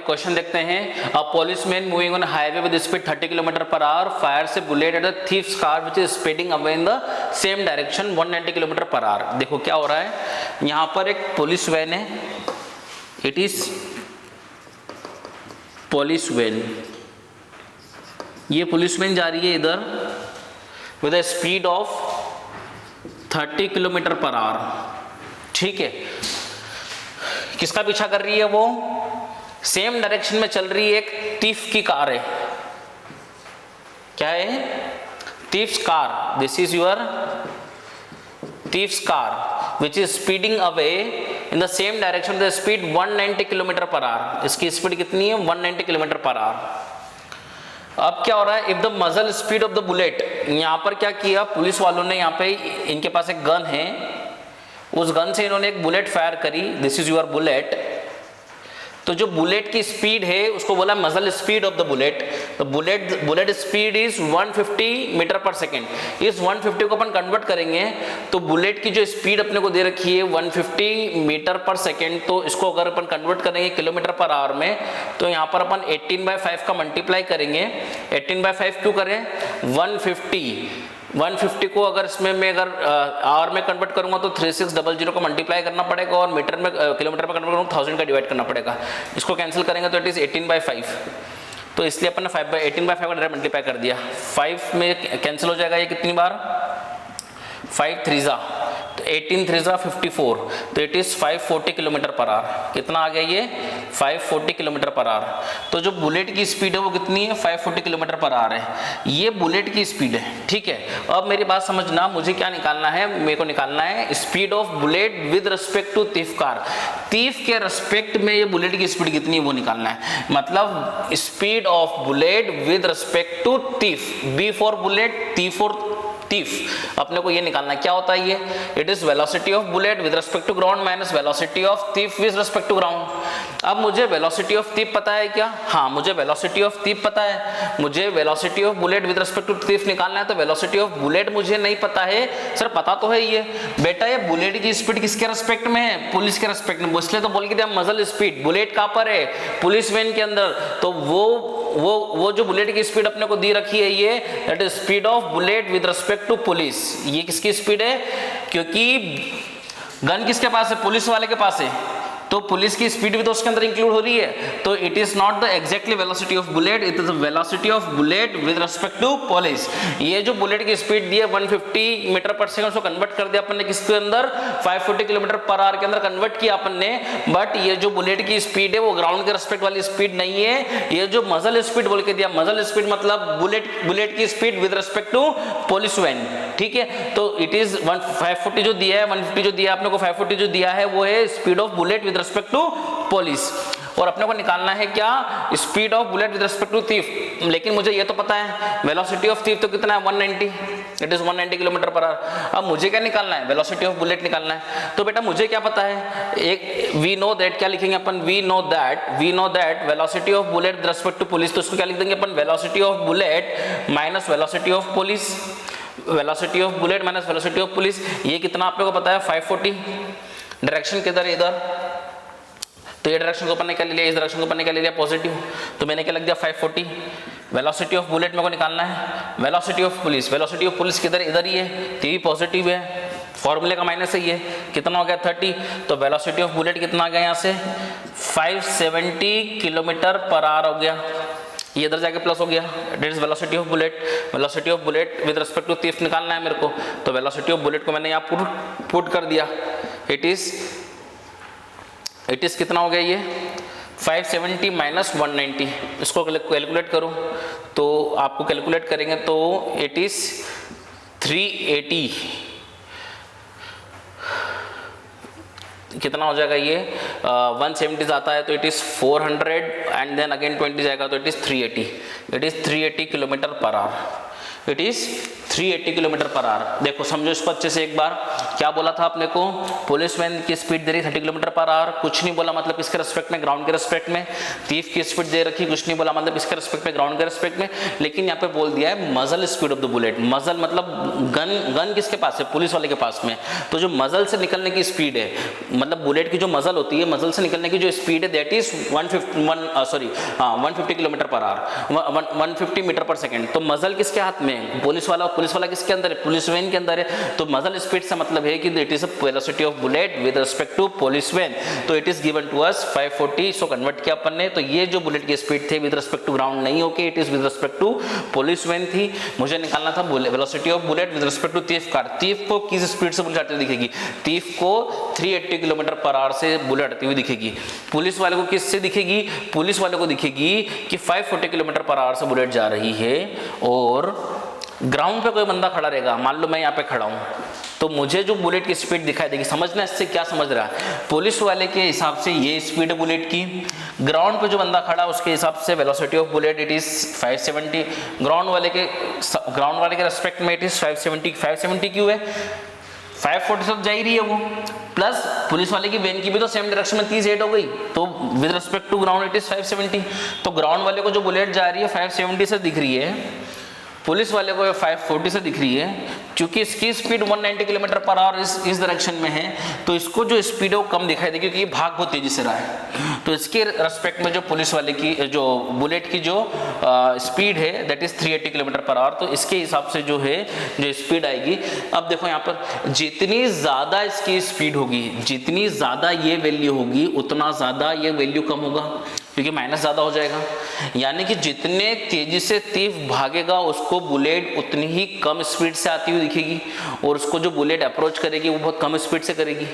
Question देखते हैं। A policeman moving on highway with speed 30 kilometre per hour fires a bullet at the thief's car which is speeding away in the same direction 190 kilometre per hour. देखो क्या हो रहा है, यहाँ पर एक पुलिस वैन है, इट इज पुलिस वैन, ये पुलिस वैन जा रही है इधर with a speed of 30 kilometre per hour. ठीक है, किसका पीछा कर रही है वो? सेम डायरेक्शन में चल रही है एक थीफ की कार है। क्या है? Thieves car. This is your thieves car which is speeding away in the same direction the speed 190 kilometre per our. इसकी स्पीड कितनी है? 190 किलोमीटर पर आवर। अब क्या हो रहा है? इफ द मजल स्पीड ऑफ द बुलेट, यहां पर क्या किया पुलिस वालों ने, यहां पे इनके पास एक गन है, उस गन से इन्होंने एक बुलेट फायर करी। This is your bullet. तो जो बुलेट की स्पीड है उसको बोला मजल स्पीड ऑफ द बुलेट। तो bullet speed is 150 metre per second. इस 150 को अपन कन्वर्ट करेंगे तो बुलेट की जो स्पीड अपने को दे रखी है 150 मीटर पर सेकेंड, तो इसको अगर अपन कन्वर्ट करेंगे किलोमीटर पर आवर में, तो यहाँ पर अपन 18/5 का मल्टीप्लाई करेंगे। 18/5 क्यों करें? 150 को अगर इसमें मैं अगर आवर में कन्वर्ट करूंगा तो 3600 को मल्टीप्लाई करना पड़ेगा, और मीटर में किलोमीटर में कन्वर्ट करूंगा 1000 का डिवाइड करना पड़ेगा। इसको कैंसिल करेंगे तो इट इज 18/5। तो इसलिए अपन ने 18/5 का डायरेक्ट मल्टीप्लाई कर दिया। 5 में कैंसिल हो जाएगा ये कितनी बार? 5 3 तो 18 3 54, तो it is 540 kilometre per our. कितना आ गया ये? 540 किलोमीटर पर आवर। तो जो बुलेट की स्पीड है वो कितनी है? 540 किलोमीटर पर आवर है। ये बुलेट की स्पीड है। ठीक है, अब मेरी बात समझना, मुझे क्या निकालना है? मेरे को निकालना है speed of bullet with respect to thief car. Thief के रिस्पेक्ट में ये बुलेट की स्पीड कितनी है वो निकालना है। मतलब speed of bullet with respect to thief, B for bullet, T for thief. अपने को ये निकालना है। क्या होता है ये? It is velocity of bullet with respect to ground minus velocity of thief with respect to ground. अब मुझे वेलोसिटी ऑफ थीफ पता है क्या? हाँ, मुझे वेलोसिटी ऑफ थीफ पता है। मुझे velocity of bullet with respect to thief निकालना है, तो वेलोसिटी ऑफ बुलेट मुझे नहीं पता है। सर पता तो है ये बेटा, ये बुलेट की स्पीड किसके रिस्पेक्ट में है? पुलिस के रिस्पेक्ट में। इसलिए तो बोल के दिया मजल स्पीड। बुलेट कहाँ पर है? पुलिस वैन के अंदर। तो वो जो बुलेट की स्पीड अपने को दी रखी है ये, that is speed of bullet with respect to police. ये किसकी स्पीड है? क्योंकि गन किसके पास है? पुलिस वाले के पास है, तो पुलिस की स्पीड भी तो उसके अंदर इंक्लूड हो रही है। तो it is not the exactly velocity of bullet, it is the velocity of bullet with respect to police. ये जो बुलेट की स्पीड दी है 150 मीटर पर सेकंड, उसको कन्वर्ट कर दिया अपन ने किसके अंदर? 540 किलोमीटर पर आवर के अंदर कन्वर्ट किया अपन ने। बट ये जो बुलेट की स्पीड है वो ग्राउंड के रिस्पेक्ट वाली स्पीड नहीं है। ये जो मजल स्पीड बोल के दिया, मजल स्पीड मतलब बुलेट की speed with respect to police van. ठीक है, तो इट इज 540 जो दिया है, 150 जो दिया है अपने को, 540 जो दिया है वो है speed of bullet with respect to police. और अपने को निकालना है क्या? Speed of bullet with respect to thief. लेकिन मुझे ये तो पता है वेलोसिटी ऑफ थीफ तो कितना है? 190, it is 190 kilometre per our. अब मुझे क्या निकालना है? वेलोसिटी ऑफ बुलेट निकालना है। तो बेटा मुझे क्या पता है? एक वी नो दैट, क्या लिखेंगे अपन? We know that velocity of bullet with respect to police. तो उसको क्या लिख देंगे अपन? Velocity of bullet minus velocity of police. Velocity of bullet minus velocity of police, ये कितना आपने को पता है? 540। डायरेक्शन किधर है? इधर। तो ये डायरेक्शन को अपन ने क्या ले लिया? इस डायरेक्शन को अपन ने क्या ले लिया? पॉजिटिव। तो मैंने क्या लग दिया? 540। वेलोसिटी ऑफ बुलेट मेरे को निकालना है। वेलोसिटी ऑफ पुलिस किधर? इधर ही है, तो ये पॉजिटिव है, फॉर्मूले का माइनस है ये। कितना हो गया? 30। तो वेलोसिटी ऑफ बुलेट कितना आ गया यहाँ से? 570 किलोमीटर पर आवर हो गया। ये इधर जाके प्लस हो गया, that is velocity of bullet. Velocity of bullet with respect to thief निकालना है मेरे को, तो वेलोसिटी ऑफ बुलेट को मैंने यहाँ पुट कर दिया। इट इज कितना हो गया ये? 570 माइनस 190। इसको कैलकुलेट करो तो आपको कैलकुलेट करेंगे तो इट इज 380। कितना हो जाएगा ये? 170 आता है तो it is 400 and then again 20 जाएगा तो it is 380। It is 380 kilometre per hour. It is 380 kilometre per hour. देखो समझो इसको अच्छे से एक बार। क्या बोला था आपने को, पुलिस वैन की स्पीड दे रही 30 किलोमीटर पर आवर, कुछ नहीं बोला मतलब इसके रेस्पेक्ट में, ग्राउंड के रेस्पेक्ट में। थीफ की स्पीड दे रखी, कुछ नहीं बोला मतलब इसके रेस्पेक्ट में, ग्राउंड के रेस्पेक्ट में। लेकिन यहाँ पे बोल दिया है मजल स्पीड ऑफ द बुलेट। मजल मतलब गन किसके पास है, पुलिस वाले के पास में। तो जो मजल से निकलने की स्पीड है, मतलब बुलेट की जो मजल होती है, मजल से निकलने की जो स्पीड है that is 150 kilometre per hour, 150 metre per second. तो मजल किसके हाथ में है, पुलिस वाला किसके अंदर है, पुलिस वैन के अंदर है। तो मजल स्पीड से मतलब है कि it is a velocity of bullet with respect to police van. तो it is given to us 540, so convert किया अपन ने। तो ये जो बुलेट की स्पीड थी विद रिस्पेक्ट टू ग्राउंड नहीं होके it is with respect to police van थी। मुझे निकालना था velocity of bullet with respect to thief car. Thief को किस स्पीड से बुलेट आती हुई दिखेगी, थीफ को 380 किलोमीटर पर आवर से बुलेट आती हुई दिखेगी। पुलिस वाले को किससे दिखेगी, पुलिस वाले को दिखेगी कि 540 किलोमीटर पर आवर से बुलेट जा रही है। और ग्राउंड पे कोई बंदा खड़ा रहेगा, मान लो मैं यहाँ पे खड़ा हूँ, तो मुझे जो बुलेट की स्पीड दिखाई देगी। समझना इससे क्या समझ रहा है, पुलिस वाले के हिसाब से ये स्पीड है बुलेट की, ग्राउंड पे जो बंदा खड़ा उसके हिसाब से velocity of bullet it is 570, ground वाले के रेस्पेक्ट में इट इज 570। 570 क्यों है, 540 तक जा ही रही है वो, प्लस पुलिस वाले की वैन की भी तो सेम डायरेक्शन में 30 हो गई, तो with respect to ground it is 570। तो ग्राउंड वाले को जो बुलेट जा रही है 570 से दिख रही है, पुलिस वाले को 540 से दिख रही है। क्योंकि इसकी स्पीड 190 किलोमीटर पर आवर इस डायरेक्शन में है, तो इसको जो स्पीड है वो कम दिखाई देगी क्योंकि ये भाग बहुत तेजी से रहा है। तो इसके रेस्पेक्ट में जो पुलिस वाले की जो बुलेट की जो स्पीड है that is 380 kilometre per our. तो इसके हिसाब से जो है जो स्पीड आएगी, अब देखो यहाँ पर जितनी ज़्यादा इसकी स्पीड होगी, जितनी ज़्यादा ये वैल्यू होगी उतना ज़्यादा ये वैल्यू कम होगा, क्योंकि माइनस ज़्यादा हो जाएगा। यानी कि जितने तेजी से थीफ भागेगा उसको बुलेट उतनी ही कम स्पीड से आती हुई दिखेगी, और उसको जो बुलेट अप्रोच करेगी वो बहुत कम स्पीड से करेगी।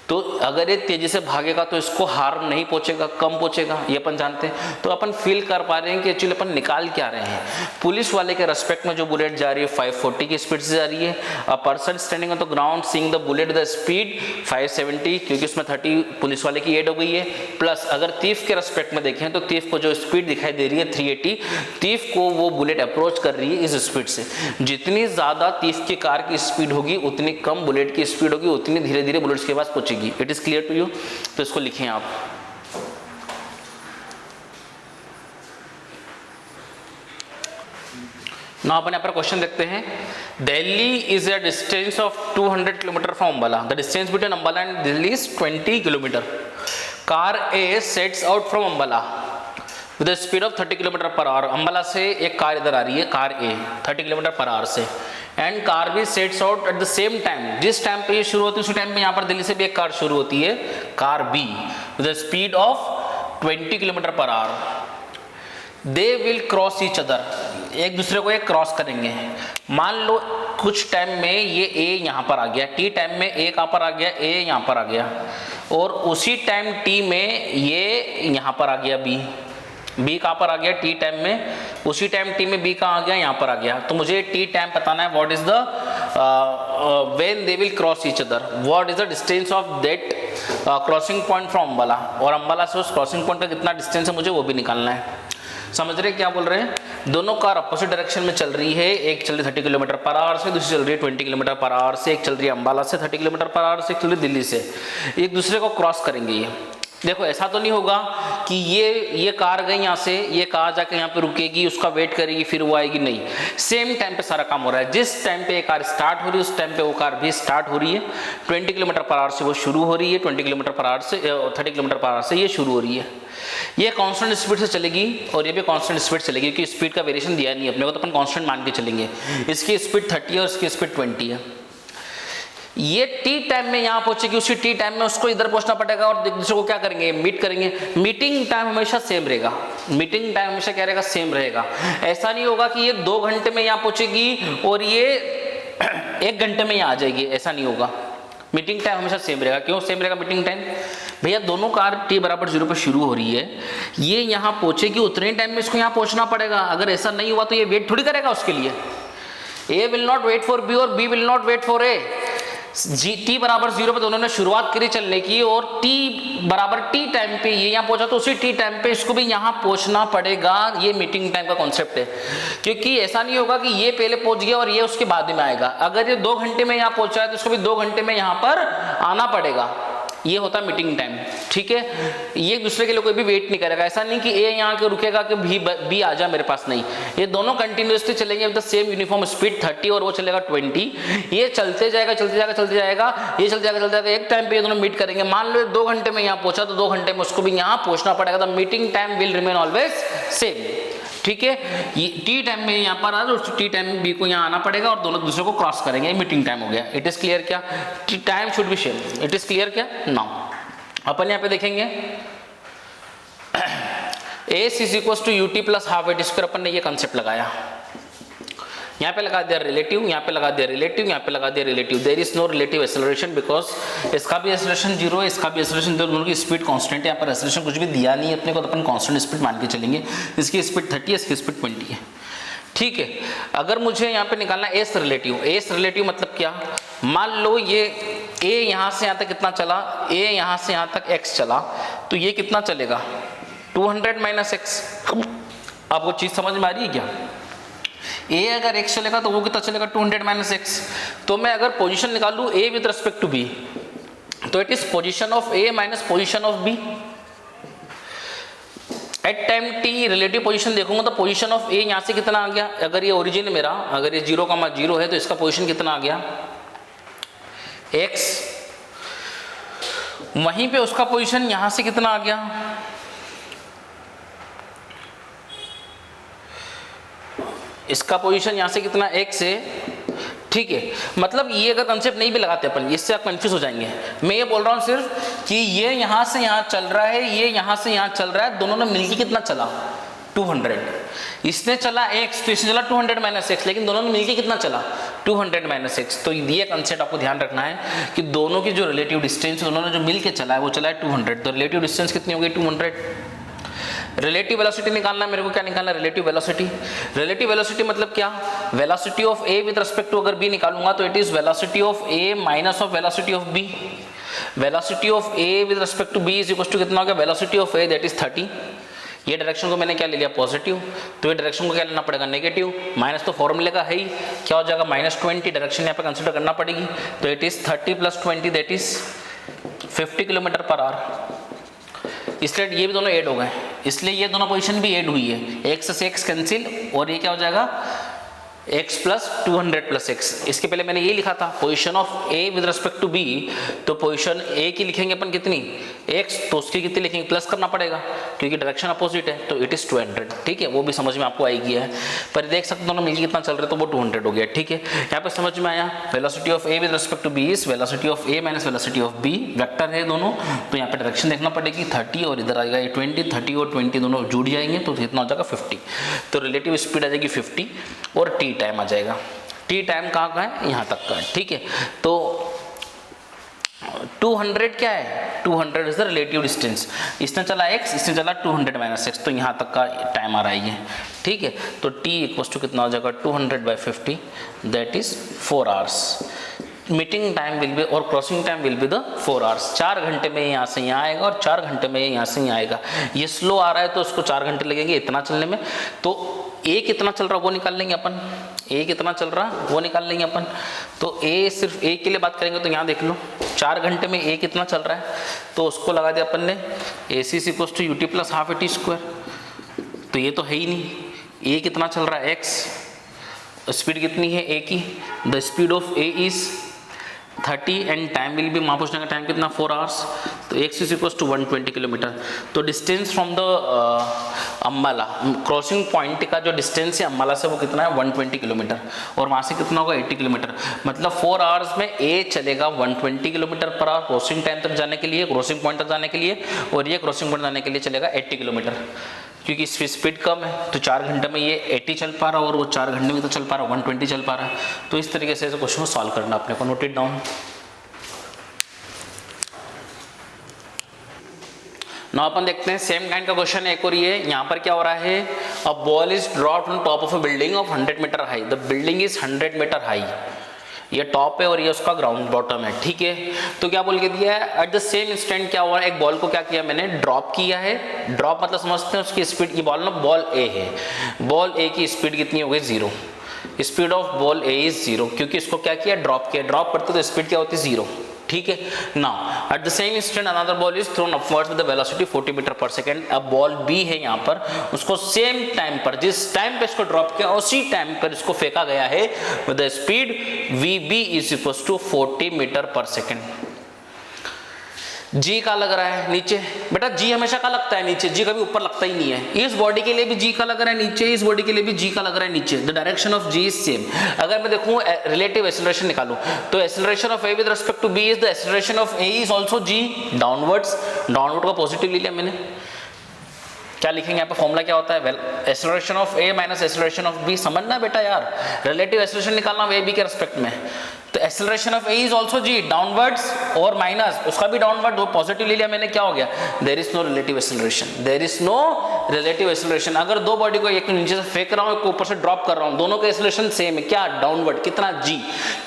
तो अगर ये तेजी से भागेगा तो इसको हार्म नहीं पहुंचेगा, कम पहुंचेगा, ये अपन जानते हैं। तो अपन फील कर पा रहे हैं कि एक्चुअली अपन निकाल क्या रहे हैं। पुलिस वाले के रेस्पेक्ट में जो बुलेट जा रही है 540 की स्पीड से जा रही है। A person standing on the ground seeing the bullet the speed 570, क्योंकि उसमें 30 पुलिस वाले की ऐड हो गई है। प्लस अगर थीफ के रेस्पेक्ट में देखें तो थीफ को जो स्पीड दिखाई दे रही है 380, थीफ को वो बुलेट अप्रोच कर रही है इस स्पीड से। जितनी ज़्यादा थीफ की कार की स्पीड होगी उतनी कम बुलेट की स्पीड होगी, उतनी धीरे धीरे बुलेट के पास पहुंचेगी। It is clear to you. तो इसको लिखें आप। ना अपन यहाँ पर क्वेश्चन देखते हैं। Delhi is a distance of 200 kilometre from Ambala. The distance between Ambala and Delhi is 20 kilometre. Car A sets out from Ambala with the speed of 30 kilometre per our. Ambala से एक कार इधर आ रही है, कार ए 30 किलोमीटर पर आवर से, एंड कार भी sets out at the same time. जिस time पे ये शुरू होती है उसी टाइम पे यहाँ पर दिल्ली से भी एक कार शुरू होती है, car be with the speed of 20 kilometre per our. They will cross each other, एक दूसरे को एक क्रॉस करेंगे। मान लो कुछ टाइम में ये ए यहाँ पर आ गया, टी टाइम में ए कहाँ पर आ गया, ए यहाँ पर आ गया, और उसी टाइम टी में ये यहाँ पर आ गया बी कहाँ पर आ गया टी टाइम में, उसी टाइम टी में बी कहाँ आ गया, यहाँ पर आ गया। तो मुझे टी टाइम बताना है, what is the when they will cross each other, what is the distance of that crossing point from Ambala, और अंबाला से उस क्रॉसिंग पॉइंट का कितना डिस्टेंस है मुझे वो भी निकालना है। समझ रहे क्या बोल रहे हैं। दोनों कार अपोजिट डायरेक्शन में चल रही है, एक चल रही 30 किलोमीटर पर आवर से, दूसरी चल रही है 20 किलोमीटर पर आवर से। एक चल रही है अंबाला से 30 किलोमीटर पर आवर से, एक चल रही है दिल्ली से। एक दूसरे को क्रॉस करेंगे ये। देखो ऐसा तो नहीं होगा कि ये कार गई यहाँ से, ये कार जाके यहाँ पे रुकेगी, उसका वेट करेगी, फिर वो आएगी, नहीं। सेम टाइम पे सारा काम हो रहा है। जिस टाइम पे ये कार स्टार्ट हो रही है उस टाइम पे वो कार भी स्टार्ट हो रही है। 20 किलोमीटर पर आवर से वो शुरू हो रही है, 20 किलोमीटर पर आवर से 30 किलोमीटर पर आवर से ये शुरू हो रही है। ये कांस्टेंट स्पीड से चलेगी और ये भी कांस्टेंट स्पीड चलेगी, क्योंकि स्पीड का वेरिएशन दिया नहीं अपने को, तो अपन कांस्टेंट मान के चलेंगे। इसकी स्पीड 30 है और इसकी स्पीड 20 है। ये टी टाइम में यहाँ पहुंचेगी, उसी टी टाइम में उसको इधर पहुंचना पड़ेगा, और एक दूसरे को क्या करेंगे, मीट करेंगे। मीटिंग टाइम हमेशा सेम रहेगा, मीटिंग टाइम हमेशा क्या रहेगा, सेम रहेगा। ऐसा नहीं होगा कि ये 2 घंटे में यहाँ पहुंचेगी और ये 1 घंटे में यहाँ आ जाएगी, ऐसा नहीं होगा। मीटिंग टाइम हमेशा सेम रहेगा। क्यों सेम रहेगा मीटिंग टाइम, भैया दोनों कार t बराबर 0 पर शुरू हो रही है, ये यहाँ पहुंचेगी उतने टाइम में इसको यहाँ पहुंचना पड़ेगा। अगर ऐसा नहीं हुआ तो ये वेट थोड़ी करेगा उसके लिए। A will not wait for B और B will not wait for A. t बराबर 0 पे दोनों ने शुरुआत करी चलने की और t बराबर t टाइम पे ये यहाँ पहुंचा, तो उसी t टाइम पे इसको भी यहाँ पहुंचना पड़ेगा। ये मीटिंग टाइम का कॉन्सेप्ट है, क्योंकि ऐसा नहीं होगा कि ये पहले पहुंच गया और ये उसके बाद में आएगा। अगर ये 2 घंटे में यहाँ पहुंचा है तो इसको भी 2 घंटे में यहाँ पर आना पड़ेगा। ये होता है मीटिंग टाइम, ठीक है। ये एक दूसरे के लिए कोई भी वेट नहीं करेगा। ऐसा नहीं कि ए यहाँ के रुकेगा कि बी आ जा मेरे पास, नहीं। ये दोनों कंटिन्यूसली चलेंगे with the same uniform speed 30 और वो चलेगा 20। ये चलते जाएगा चलते जाएगा चलते जाएगा, ये चलते जाएगा चलते जाएगा। एक टाइम पे ये दोनों मीट करेंगे। मान लो 2 घंटे में यहाँ पहुंचा तो 2 घंटे में उसको भी यहाँ पहुंचना पड़ेगा। The meeting time will remain always same, ठीक है। ये टी टाइम में यहाँ पर आ रहा है, टी टाइम में बी को यहाँ आना पड़ेगा और दोनों दूसरे को क्रॉस करेंगे। ये मीटिंग टाइम हो गया। इट इज क्लियर क्या? Time should be same. It is clear क्या? नाउ अपन यहाँ पे देखेंगे S is equal to UT plus half AT square. अपन ने ये कंसेप्ट लगाया, यहाँ पे लगा दिया रिलेटिव, यहाँ पे लगा दिया रिलेटिव, यहाँ पे लगा दिया relative. There is no relative acceleration because इसका भी एक्सेलरेशन 0 है, इसका भी एक्सेलरेशन 0, दोनों की स्पीड कांस्टेंट है। यहाँ पर एक्सेलरेशन कुछ भी दिया नहीं है अपने को, तो अपन कांस्टेंट स्पीड मान के चलेंगे। इसकी स्पीड 30 है, इसकी स्पीड 20 है, ठीक है। अगर मुझे यहाँ पे निकालना एस रिलेटिव, एस रिलेटिव मतलब क्या? मान लो ये ए यहाँ से यहाँ तक कितना चला, ए यहाँ से यहाँ तक x चला, तो ये कितना चलेगा? 200 माइनस एक्स। आपको चीज समझ में आ रही है क्या? ए अगर x चलेगा तो वो कितना चलेगा? 200 माइनस एक्स। तो मैं अगर पोजीशन निकालूं a with respect to b, तो it is position of a minus position of b। At time t relative position देखूंगा तो पोजीशन ऑफ a यहाँ से कितना आ गया? अगर ये ओरिजिन मेरा, अगर ये 0,0 है तो इसका पोजीशन कितना आ गया? x। वहीं पे उसका पोजीशन यहाँ से कितना आ गया? इसका पोजीशन यहाँ से कितना? x है, ठीक है। मतलब ये अगर कंसेप्ट नहीं भी लगाते अपन, इससे आप कंफ्यूज हो जाएंगे। मैं ये बोल रहा हूँ सिर्फ कि ये यहाँ से यहाँ चल रहा है, ये यहाँ से यहाँ चल रहा है, दोनों ने मिलकर कितना चला? 200। इसने चला x तो इसने चला 200 माइनस एक्स, लेकिन दोनों ने मिलकर कितना चला? 200 माइनस एक्स। तो ये कंसेप्ट आपको ध्यान रखना है कि दोनों की जो रिलेटिव डिस्टेंस दोनों ने जो मिलकर चला है वो चला है 200। तो रिलेटिव डिस्टेंस कितनी हो गई? 200। रिलेटिव वेलोसिटी निकालना है मेरे को। क्या निकालना है? Relative velocity. रिलेटिव वेलोसिटी मतलब क्या? Velocity of A with respect to अगर बी निकालूंगा तो it is velocity of A minus of velocity of B. Velocity of A with respect to B is equal to कितना हो गया? Velocity of A that is 30। ये direction को मैंने क्या ले लिया? पॉजिटिव। तो ये डायरेक्शन को क्या लेना पड़ेगा? नेगेटिव। माइनस तो फॉर्मूले का है ही, क्या हो जाएगा? -20। डायरेक्शन यहाँ पे कंसिडर करना पड़ेगी। तो it is 30 plus 20 that is 50 kilometre per our. इसलिए ये भी दोनों ऐड हो गए, इसलिए ये दोनों पोजीशन भी ऐड हुई है। x से x कैंसिल और ये क्या हो जाएगा? x plus 200 plus x। इसके पहले मैंने ये लिखा था position of a with respect to b, तो पोजीशन a की लिखेंगे अपन कितनी? x, तो उसकी कितनी लिखेंगे? प्लस करना पड़ेगा क्योंकि डायरेक्शन अपोजिट है। तो इट इज 200, ठीक है। वो भी समझ में आपको आएगी है, पर देख सकते दोनों मिलकर कितना चल रहे, तो वो 200 हो गया, ठीक है। यहाँ पे समझ में आया? Velocity of a with respect to b is velocity of a minus velocity of b। Vector है दोनों, तो यहाँ पे डायरेक्शन देखना पड़ेगी 30 और इधर आएगा 20। 30 और 20 दोनों जुड़ जाएंगे तो कितना हो जाएगा? 50। तो रिलेटिव स्पीड आ जाएगी 50 और t टाइम आ जाएगा। टी टाइम कहाँ का है? यहाँ तक का है, ठीक है। तो 200 क्या है? 200 इज द रिलेटिव डिस्टेंस। इसने चला x, इसने चला 200 माइनस एक्स, तो यहाँ तक का टाइम आ रहा है, ठीक है। तो t इक्वल टू कितना हो जाएगा? 200/50 that is 4 hours. Meeting time will be और crossing time will be the 4 hours. 4 घंटे में यहाँ से यहाँ आएगा और 4 घंटे में यहाँ से यहाँ आएगा। ये स्लो आ रहा है तो उसको 4 घंटे लगेंगे इतना चलने में। तो ए कितना चल रहा है वो निकाल लेंगे अपन, ए कितना चल रहा है वो निकाल लेंगे अपन। तो ए सिर्फ ए के लिए बात करेंगे तो यहाँ देख लो 4 घंटे में ए कितना चल रहा है, तो उसको लगा दिया अपन ने A C equal to UT plus half A T square. तो ये तो है ही नहीं, ए कितना चल रहा है? एक्स। स्पीड कितनी है ए की? The speed of A is 30 and time will be, वहाँ पूछने का टाइम कितना? 4 आवर्स। तो x is equal to 120 kilometre. तो distance from the Ambala crossing point का जो डिस्टेंस है अम्बाला से वो कितना है? 120 किलोमीटर। और वहाँ से कितना होगा? 80 किलोमीटर। मतलब 4 आवर्स में a चलेगा 120 kilometre per our crossing time तक जाने के लिए, क्रॉसिंग पॉइंट तक जाने के लिए, और ये क्रॉसिंग पॉइंट जाने के लिए चलेगा 80 किलोमीटर। क्योंकि इसकी स्पीड कम है तो 4 घंटे में ये 80 चल पा रहा है और वो 4 घंटे में तो चल पा रहा है 120 चल पा रहा है। तो इस तरीके से क्वेश्चन को सॉल्व करना अपने को। Note it down. नाउ अपन देखते हैं सेम काइंड का क्वेश्चन एक और ये। यहाँ पर क्या हो रहा है? A ball is dropped on top of a building of 100 meter high. The building is 100 meter high. ये टॉप है और ये उसका ग्राउंड बॉटम है, ठीक है। तो क्या बोल के दिया है, एट द सेम इंस्टेंट क्या हुआ, एक बॉल को क्या किया मैंने, ड्रॉप किया है। ड्रॉप मतलब समझते हैं उसकी स्पीड, ये बॉल ना बॉल ए है, बॉल ए की स्पीड कितनी हो गई 0, speed of ball A is 0, क्योंकि इसको क्या किया, ड्रॉप किया। ड्रॉप करते तो स्पीड क्या होती है 0, ठीक है। Now at the same instant another ball is thrown upwards with the velocity 40 meter per second. अब बॉल बी है यहाँ पर, उसको सेम टाइम पर, जिस टाइम पे इसको ड्रॉप किया उसी टाइम पर इसको फेंका गया है with the speed V is equal to 40 meter per second. G का लग रहा है नीचे, बेटा जी हमेशा का लगता है नीचे, जी कभी ऊपर लगता ही नहीं है। इस बॉडी के लिए भी जी का लग रहा है नीचे, इस बॉडी के लिए भी जी का लग रहा है नीचे। The direction of G is same. अगर मैं देखूं रिलेटिव एक्सेलरेशन निकालूं तो acceleration of A with respect to B is the acceleration of A is also G downwards. Downward का पॉजिटिव ले लिया मैंने। क्या लिखेंगे यहाँ पे, फॉर्मूला क्या होता है, well acceleration of A minus acceleration of B. समझना बेटा यार, रिलेटिव एक्सेलरेशन निकालना ए बी के रिस्पेक्ट में। तो acceleration of A is also G downwards और माइनस उसका भी डाउनवर्ड, वो पॉजिटिव ले लिया मैंने, क्या हो गया, there is no relative acceleration, there is no relative acceleration. अगर दो बॉडी को एक नीचे से फेंक रहा हूं, एक ऊपर से ड्रॉप कर रहा हूं, दोनों का एक्सेलरेशन सेम है, क्या, डाउनवर्ड, कितना जी।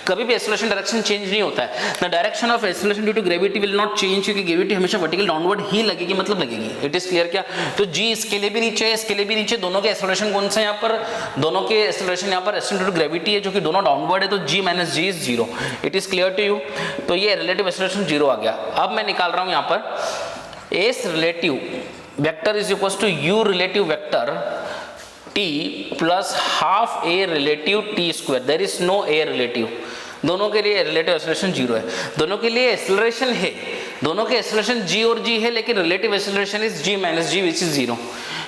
कभी भी एक्सेलरेशन डायरेक्शन चेंज नहीं होता है। The direction of acceleration due to gravity will not change, क्योंकि ग्रेविटी हमेशा वर्टिकल डाउनवर्ड ही लगेगी, मतलब लगेगी। इट इज क्लियर क्या। तो जी इसके लिए भी नीचे है, इसके लिए भी नीचे, दोनों के एक्सेलरेशन कौन सा है यहाँ पर, दोनों के एक्सेलरेशन यहाँ पर एक्सेलरेशन ड्यू टू ग्रेविटी है, जो कि दोनों डाउनवर्ड है, तो G minus G is 0। It is clear to you. तो ये रिलेटिव एक्सेलरेशन 0 आ गया। अब मैं निकाल रहा हूं यहां पर S relative vector is equal to U relative vector T plus half A relative T square. There is no A relative. दोनों के लिए रिलेटिव एक्सेलरेशन 0 है, दोनों के लिए एक्सेलरेशन है, दोनों के एक्सेलरेशन जी और जी है, लेकिन relative acceleration is G minus G which is 0,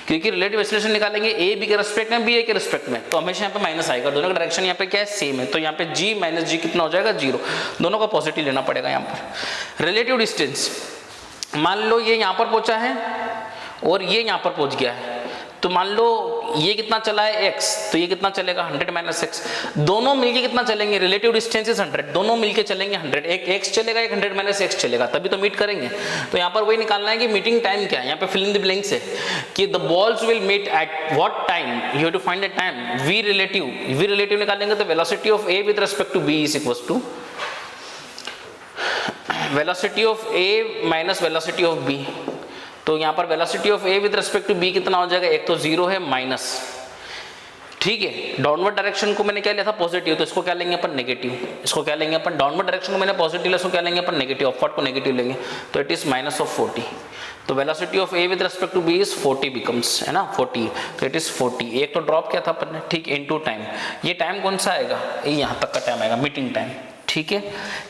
क्योंकि रिलेटिव एक्सेलरेशन निकालेंगे ए बी के रिस्पेक्ट में, बी ए के रिस्पेक्ट में, तो हमेशा यहाँ पे माइनस आएगा। दोनों का डायरेक्शन यहाँ पे क्या है, सेम है, तो यहाँ पे जी माइनस जी कितना हो जाएगा 0। दोनों का पॉजिटिव लेना पड़ेगा यहाँ पर। रिलेटिव डिस्टेंस, मान लो ये यहाँ पर पहुंचा है और ये यहाँ पर पहुंच गया है, तो मान लो ये कितना चला है x, तो ये कितना चलेगा 100 माइनस x। दोनों मिलके कितना चलेंगे, रिलेटिव डिस्टेंस इज 100, दोनों मिलके चलेंगे 100, एक x चलेगा, एक 100 माइनस x चलेगा, तभी तो मीट करेंगे। तो यहाँ पर वही निकालना है कि मीटिंग टाइम क्या है, यहाँ पे फिल इन द ब्लैंक्स है कि the balls will meet at what time, you have to find the time. v relative निकालेंगे तो velocity of a with respect to b is equal to velocity of a minus velocity of b। तो यहाँ पर velocity of A with respect to B कितना हो जाएगा, एक तो 0 है माइनस, ठीक है। डाउनवर्ड डायरेक्शन को मैंने क्या लिया था पॉजिटिव, तो इसको क्या लेंगे अपन नेगेटिव, इसको क्या लेंगे अपन, डाउनवर्ड डायरेक्शन को मैंने पॉजिटिव लिया, इसको क्या लेंगे अपन नेगेटिव, अपवर्ड को नेगेटिव लेंगे, तो इट इज माइनस ऑफ 40। तो velocity of A with respect to B is 40 becomes, है ना 40, तो इट इज 40। एक तो ड्रॉप किया था अपन ने, ठीक, इनटू टाइम। ये टाइम कौन सा आएगा, ये यहाँ तक का टाइम आएगा, मीटिंग टाइम, ठीक है।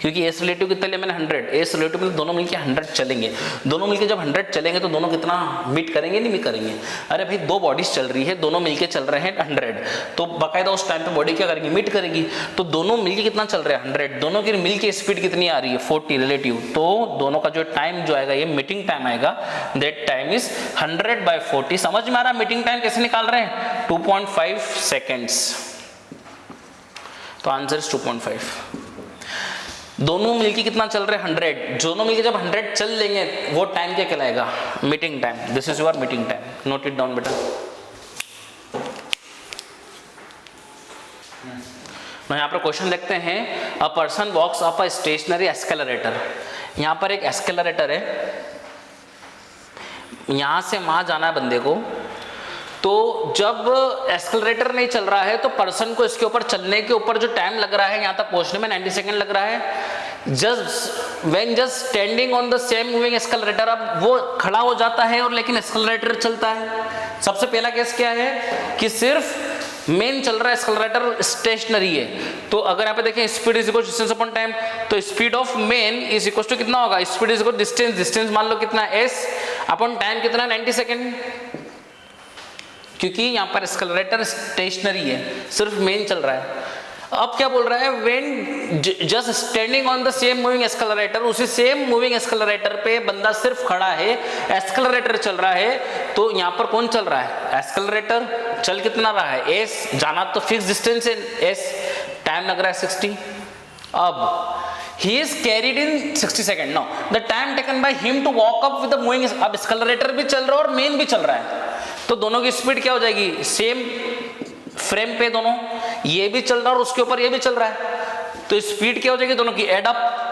क्योंकि एस रिलेटिव कितना लिया मैंने 100, एस रिलेटिव में दोनों मिलके 100 चलेंगे, दोनों मिलके जब 100 चलेंगे तो दोनों कितना मीट करेंगे, नहीं मीट करेंगे। अरे भाई दो बॉडीज चल रही है, दोनों मिलके चल रहे हैं 100, तो बाकायदा उस टाइम पे बॉडी क्या करेगी, मीट करेगी। तो दोनों मिलके कितना चल रहा है 100, दोनों की मिलके स्पीड कितनी आ रही है 40 रिलेटिव, तो दोनों का जो टाइम जो आएगा ये मीटिंग टाइम आएगा, दैट टाइम इज 100/40। समझ में आ रहा है मीटिंग टाइम कैसे निकाल रहे हैं, 2.5 सेकेंड्स। तो आंसर इज 2.5। दोनों मिलके कितना चल रहे हैं 100, दोनों मिलके जब 100 चल लेंगे वो टाइम क्या कहलाएगा, meeting time. This is your meeting time, note it down बेटा। यहाँ पर क्वेश्चन देखते हैं, a person walks up a stationary escalator. यहाँ पर एक एस्केलरेटर है, यहाँ से वहाँ जाना है बंदे को, तो जब एस्केलरेटर नहीं चल रहा है तो पर्सन को इसके ऊपर चलने के ऊपर जो टाइम लग रहा है यहाँ तक पहुँचने में 90 सेकेंड लग रहा है। Just standing on the same moving escalator, अब वो खड़ा हो जाता है और लेकिन एस्केलरेटर चलता है। सबसे पहला केस क्या है कि सिर्फ मेन चल रहा है, एस्केलरेटर स्टेशनरी है। तो अगर यहाँ पे देखें speed is equal to distance upon time, तो speed of main is equal to कितना होगा, speed is equal to distance, distance मान लो कितना s अपॉन टाइम कितना 90 सेकेंड, क्योंकि यहाँ पर एस्केलरेटर स्टेशनरी है, सिर्फ मेन चल रहा है। अब क्या बोल रहा है, when just standing on the same moving escalator, उसी सेम मूविंग एस्केलरेटर पे बंदा सिर्फ खड़ा है, एस्केलरेटर चल रहा है, तो यहाँ पर कौन चल रहा है, एस्केलरेटर चल कितना रहा है s, जाना तो फिक्स डिस्टेंस है s, टाइम लग रहा है 60। अब he is carried in 60 second, know the time taken by him to walk up with the moving. अब एस्केलरेटर भी चल रहा है और मेन भी चल रहा है, तो दोनों की स्पीड क्या हो जाएगी, सेम फ्रेम पे दोनों, ये भी चल रहा है और उसके ऊपर ये भी चल रहा है, तो स्पीड क्या हो जाएगी दोनों की एड अप।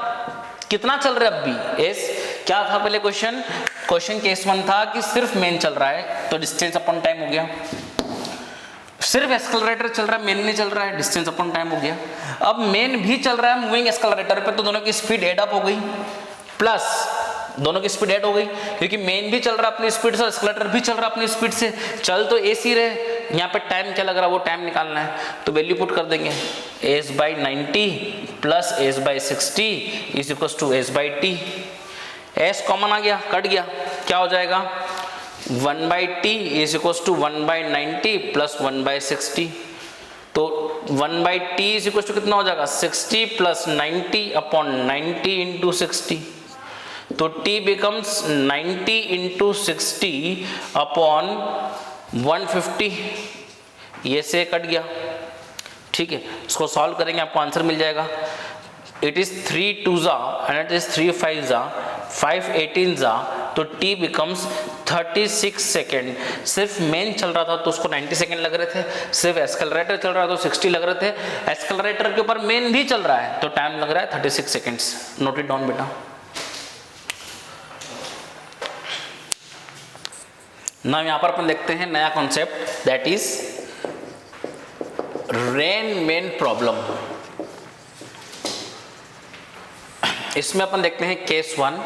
कितना चल रहा है अब भी एस, क्या था पहले क्वेश्चन केस 1 था कि सिर्फ मेन चल रहा है तो डिस्टेंस अपॉन टाइम हो गया, सिर्फ एक्सेलरेटर चल रहा है मेन नहीं चल रहा है, डिस्टेंस अपॉन टाइम हो गया। अब मेन भी चल रहा है मूविंग एक्सेलरेटर पे, तो दोनों की स्पीड एड अप हो गई, प्लस दोनों की स्पीड ऐड हो गई क्योंकि मेन भी चल रहा अपनी स्पीड से, एक्सेलरेटर भी चल रहा अपनी स्पीड से, चल तो एसी रहे। यहाँ पे टाइम क्या लग रहा है वो टाइम निकालना है, तो वैल्यू पुट कर देंगे s/90 plus s/60 is equal to s/t। s common आ गया, कट गया, क्या हो जाएगा 1/t is equal to 1/90 plus 1/60। तो 1/t इज इक्वल टू कितना हो जाएगा 60 प्लस 90 अपॉन 90 इंटू 60। तो t बिकम्स 90 इंटू 60 अपॉन 150, ये से कट गया, ठीक है। इसको सॉल्व करेंगे आपको आंसर मिल जाएगा। इट इज 3 2 जा एंड इट इज 3 5 जा 5 18 जा, तो t बिकम्स 36 सेकेंड। सिर्फ मेन चल रहा था तो उसको 90 सेकेंड लग रहे थे, सिर्फ एक्सेलरेटर चल रहा था तो 60 लग रहे थे, एक्सेलरेटर के ऊपर मेन भी चल रहा है तो टाइम लग रहा है 36 सेकेंड्स। नोट इट डाउन बेटा। ना यहाँ पर अपन देखते हैं नया concept, that is rain main problem. इसमें अपन देखते हैं केस 1।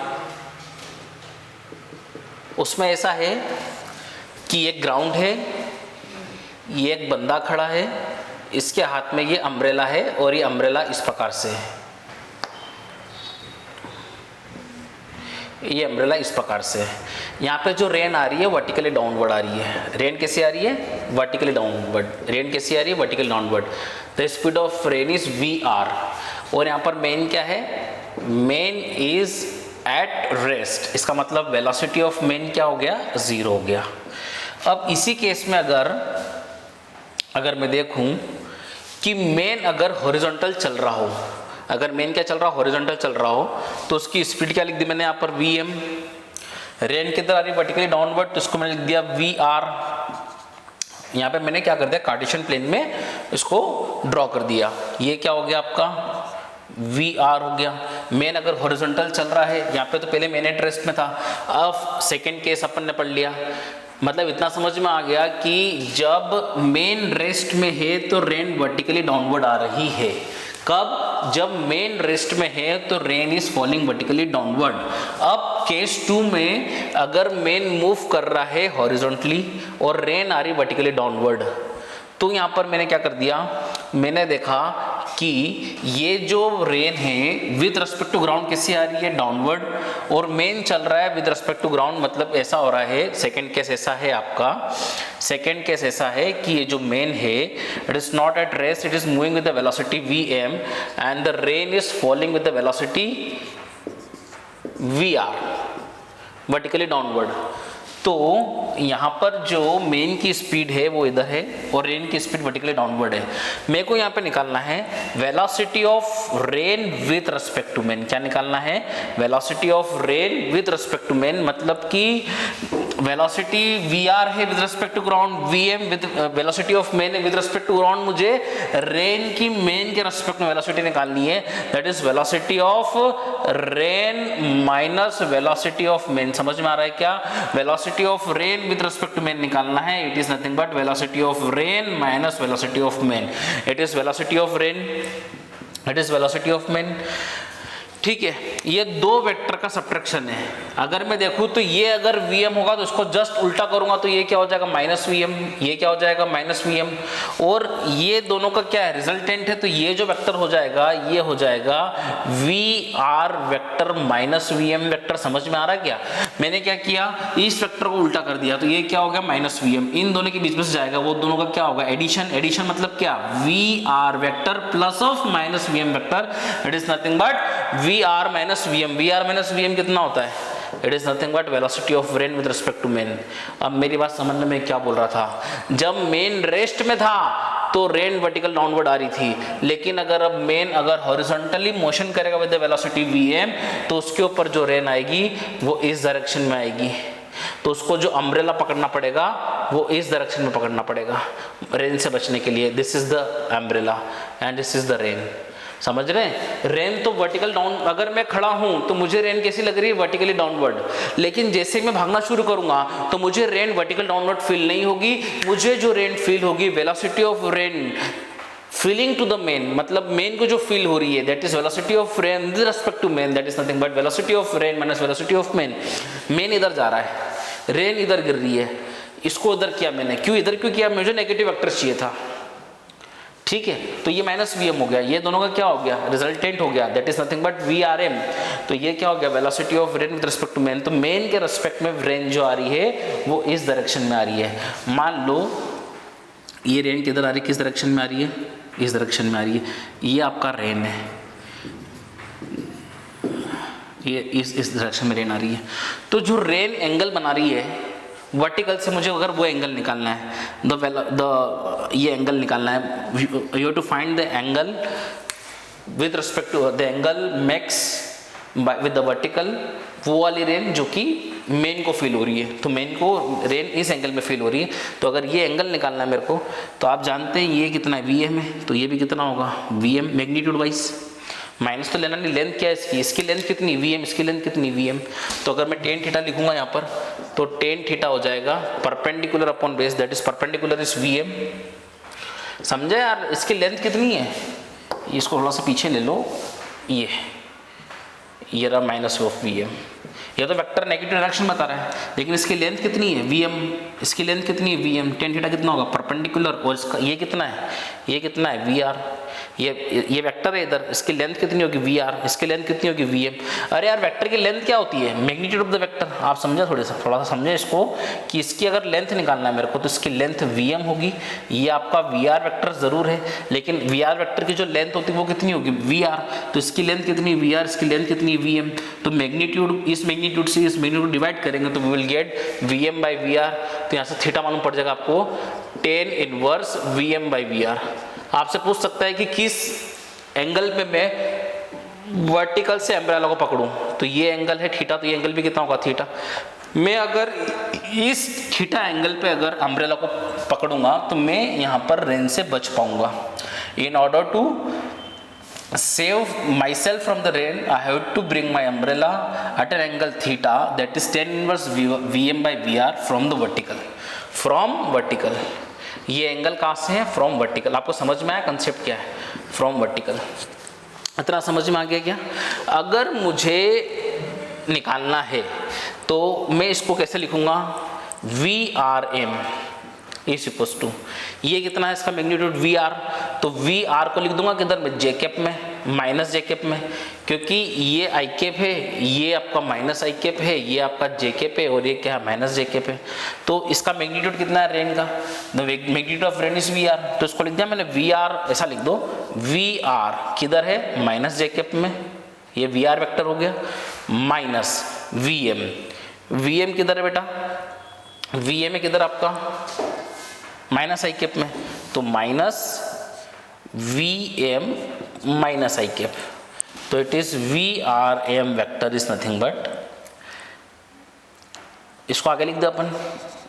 उसमें ऐसा है कि ये ग्राउंड है, ये एक बंदा खड़ा है, इसके हाथ में ये अम्ब्रेला है और ये अम्ब्रेला इस प्रकार से है, ये अम्ब्रेला इस प्रकार से है। यहाँ पे जो रेन आ रही है वर्टिकली डाउनवर्ड आ रही है। रेन कैसे आ रही है वर्टिकली डाउनवर्ड, रेन कैसे आ रही है vertically downward. The speed of rain is VR और यहाँ पर मेन क्या है, मेन इज एट रेस्ट, इसका मतलब वेलोसिटी ऑफ मेन क्या हो गया 0 हो गया। अब इसी केस में अगर मैं देखूं कि मेन अगर हॉरिजॉन्टल चल रहा हो, अगर मेन क्या चल रहा हो हॉरिजॉन्टल चल रहा हो, तो उसकी स्पीड क्या लिख दी मैंने यहाँ पर Vm। रेन किधर आ रही है वर्टिकली डाउनवर्ड, तो इसको मैंने लिख दिया VR। यहाँ पे मैंने क्या कर दिया कार्टेशियन प्लेन में इसको ड्रॉ कर दिया, ये क्या हो गया आपका VR हो गया। मेन अगर हॉरिजॉन्टल चल रहा है, यहाँ पे तो पहले मेन एट रेस्ट में था, अब सेकेंड केस अपन ने पढ़ लिया। मतलब इतना समझ में आ गया कि जब मेन रेस्ट में है तो रेन वर्टिकली डाउनवर्ड आ रही है। कब, जब मेन रेस्ट में है तो rain is falling vertically downward. अब केस 2 में अगर मेन मूव कर रहा है हॉरिजॉन्टली और रेन आ रही वर्टिकली डाउनवर्ड, तो यहाँ पर मैंने क्या कर दिया, मैंने देखा कि ये जो रेन है विद रिस्पेक्ट टू ग्राउंड कैसी आ रही है डाउनवर्ड, और मेन चल रहा है विद रिस्पेक्ट टू ग्राउंड। मतलब ऐसा हो रहा है, सेकंड केस ऐसा है आपका, सेकंड केस ऐसा है कि ये जो मेन है it is not at rest, it is moving with the velocity Vm and the rain is falling with the velocity VR vertically downward. तो यहाँ पर जो मेन की स्पीड है वो इधर है और रेन की स्पीड वर्टिकली डाउनवर्ड है। मेरे को यहाँ पे निकालना है velocity of rain with respect to main. क्या निकालना है, velocity of rain with respect to man, मतलब कि वेलोसिटी VR है with respect to ground, Vm with velocity of man है विद रिस्पेक्ट टू ग्राउंड। मुझे रेन की मेन के रिस्पेक्ट में वेलोसिटी निकालनी है, that is velocity of rain minus velocity of man. समझ में आ रहा है क्या, velocity of rain with respect to man निकालना है, it is nothing but velocity of rain minus velocity of main. It is velocity of rain, it is velocity of main. ठीक है, ये दो वेक्टर का सब्ट्रैक्शन है। अगर मैं देखूं तो ये अगर Vm होगा तो इसको जस्ट उल्टा करूंगा तो ये क्या हो जाएगा माइनस Vm, ये क्या हो जाएगा माइनस Vm, और ये दोनों का क्या है रिजल्टेंट है, तो ये जो वेक्टर हो जाएगा ये हो जाएगा VR vector minus Vm vector. समझ में आ रहा है क्या, मैंने क्या किया इस वेक्टर को उल्टा कर दिया तो ये क्या हो गया माइनस Vm, इन दोनों के बीच में से जाएगा, वो दोनों का क्या होगा एडिशन। एडिशन मतलब क्या VR vector plus of minus Vm vector, it is nothing but VR minus Vm। VR minus Vm कितना होता है, it is nothing but velocity of rain with respect to man. अब मेरी बात समझने में क्या बोल रहा था, जब मेन रेस्ट में था तो रेन वर्टिकल डाउनवर्ड आ रही थी, लेकिन अगर अब मेन अगर हॉरिजॉन्टली मोशन करेगा विद द वेलोसिटी Vm तो उसके ऊपर जो रेन आएगी वो इस डायरेक्शन में आएगी, तो उसको जो अम्ब्रेला पकड़ना पड़ेगा वो इस डायरेक्शन में पकड़ना पड़ेगा रेन से बचने के लिए। This is the umbrella and this is the rain. समझ रहे हैं? रेन तो वर्टिकल डाउन, अगर मैं खड़ा हूं तो मुझे रेन कैसी लग रही है? Vertically downward. लेकिन जैसे मैं भागना शुरू करूंगा तो मुझे रेन वर्टिकल डाउनवर्ड फील नहीं होगी, मुझे जो रेन फील होगी, velocity of rain feeling to the man, मतलब मेन को जो फील हो रही है, that is velocity of rain with respect to man, that is nothing but velocity of rain minus velocity of man. Man इधर जा रहा है, रेन इधर गिर रही है, इसको इधर किया मैंने, क्यों इधर क्यों किया? मुझे नेगेटिव वेक्टर चाहिए था, ठीक है? तो ये माइनस वी एम हो गया, ये दोनों का क्या हो गया? रिजल्टेंट हो गया, that is nothing but V R M. तो ये क्या हो गया? Velocity of rain with respect to man. तो मेन के रिस्पेक्ट में रेन जो आ रही है वो इस डायरेक्शन में आ रही है। मान लो ये रेन किधर आ रही है, किस डायरेक्शन में आ रही है? इस डायरेक्शन में आ रही है। ये आपका रेन है, ये इस डायरेक्शन में रेन आ रही है। तो जो रेन एंगल बना रही है वर्टिकल से, मुझे अगर वो एंगल निकालना है, ये एंगल निकालना है, you have to find the angle with respect to the angle makes with the vertical, वो वाली रेन जो कि मेन को फील हो रही है। तो मेन को रेन इस एंगल में फील हो रही है। तो अगर ये एंगल निकालना है मेरे को, तो आप जानते हैं ये कितना है? वी एम है, तो ये भी कितना होगा? V M magnitude wise. Minus तो लेना नहीं, लेंथ क्या है इसकी? इसकी लेंथ कितनी? V M. इसकी लेंथ कितनी? V M. तो अगर मैं टेन थीटा लिखूंगा यहाँ पर, तो टेन थीटा हो जाएगा perpendicular upon base, that is perpendicular is V M. समझे यार? इसकी लेंथ कितनी है? इसको थोड़ा सा पीछे ले लो, ये रहा माइनस ऑफ वी एम। ये तो वेक्टर नेगेटिव डायरेक्शन बता रहा है, लेकिन इसकी लेंथ कितनी है? We M. इसकी लेंथ कितनी है? V M. टेन थीटा कितना होगा? परपेंडिकुलर। और इसका ये कितना है? ये कितना है? V are. ये वेक्टर है इधर, इसकी लेंथ कितनी होगी? V R. इसकी लेंथ कितनी होगी? V M. अरे यार वेक्टर की लेंथ क्या होती है? Magnitude of the vector. आप समझे? थोड़ा सा समझे इसको, कि इसकी अगर लेंथ निकालना है मेरे को, तो इसकी लेंथ वी एम होगी। ये आपका वी आर वेक्टर जरूर है, लेकिन वी आर वेक्टर की जो लेंथ होती है वो कितनी होगी? V R. तो इसकी लेंथ कितनी? V R. इसकी लेंथ कितनी? V M. तो मैग्नीट्यूड, इस मैग्नीट्यूड से इस मैग्नीट्यूड डिवाइड करेंगे तो we will get V M by V R. तो यहाँ से थीटा मालूम पड़ जाएगा आपको, tan inverse V M by V R. आपसे पूछ सकता है कि किस एंगल पे मैं वर्टिकल से अम्ब्रेला को पकड़ूं, तो ये एंगल है थीटा, तो ये एंगल भी कितना होगा? थीटा। मैं अगर इस थीटा एंगल पे अगर अम्ब्रेला को पकड़ूंगा तो मैं यहाँ पर रेन से बच पाऊंगा। In order to save myself from the rain, I have to bring my umbrella at an angle theta, that is tan inverse Vm by Vr from the vertical, from vertical। ये angle कहाँ से है? From vertical. आपको समझ में आया concept क्या है? From vertical. इतना समझ में आ गया क्या? अगर मुझे निकालना है तो मैं इसको कैसे लिखूंगा? V R M is equals to, ये कितना है इसका मैग्नीट्यूड? V R. तो वी आर को लिख दूंगा किधर में? जे कैप में, माइनस जे कैप में, क्योंकि ये आई कैप है, ये आपका माइनस आई कैप है, ये आपका जे कैप है, और ये क्या है? माइनस जे कैप है। तो इसका मैग्नीट्यूड कितना है रेन का? The magnitude of rain is V R. तो इसको लिख दिया मैंने वी आर, ऐसा लिख दो, वी आर किधर है? माइनस जे कैप में, ये वी आर वेक्टर हो गया, minus V M. V M किधर है बेटा? वी एम है किधर आपका? माइनस आई कैप में, तो minus V M minus I cap. तो it is V R M vector is nothing but, इसको आगे लिख दे अपन,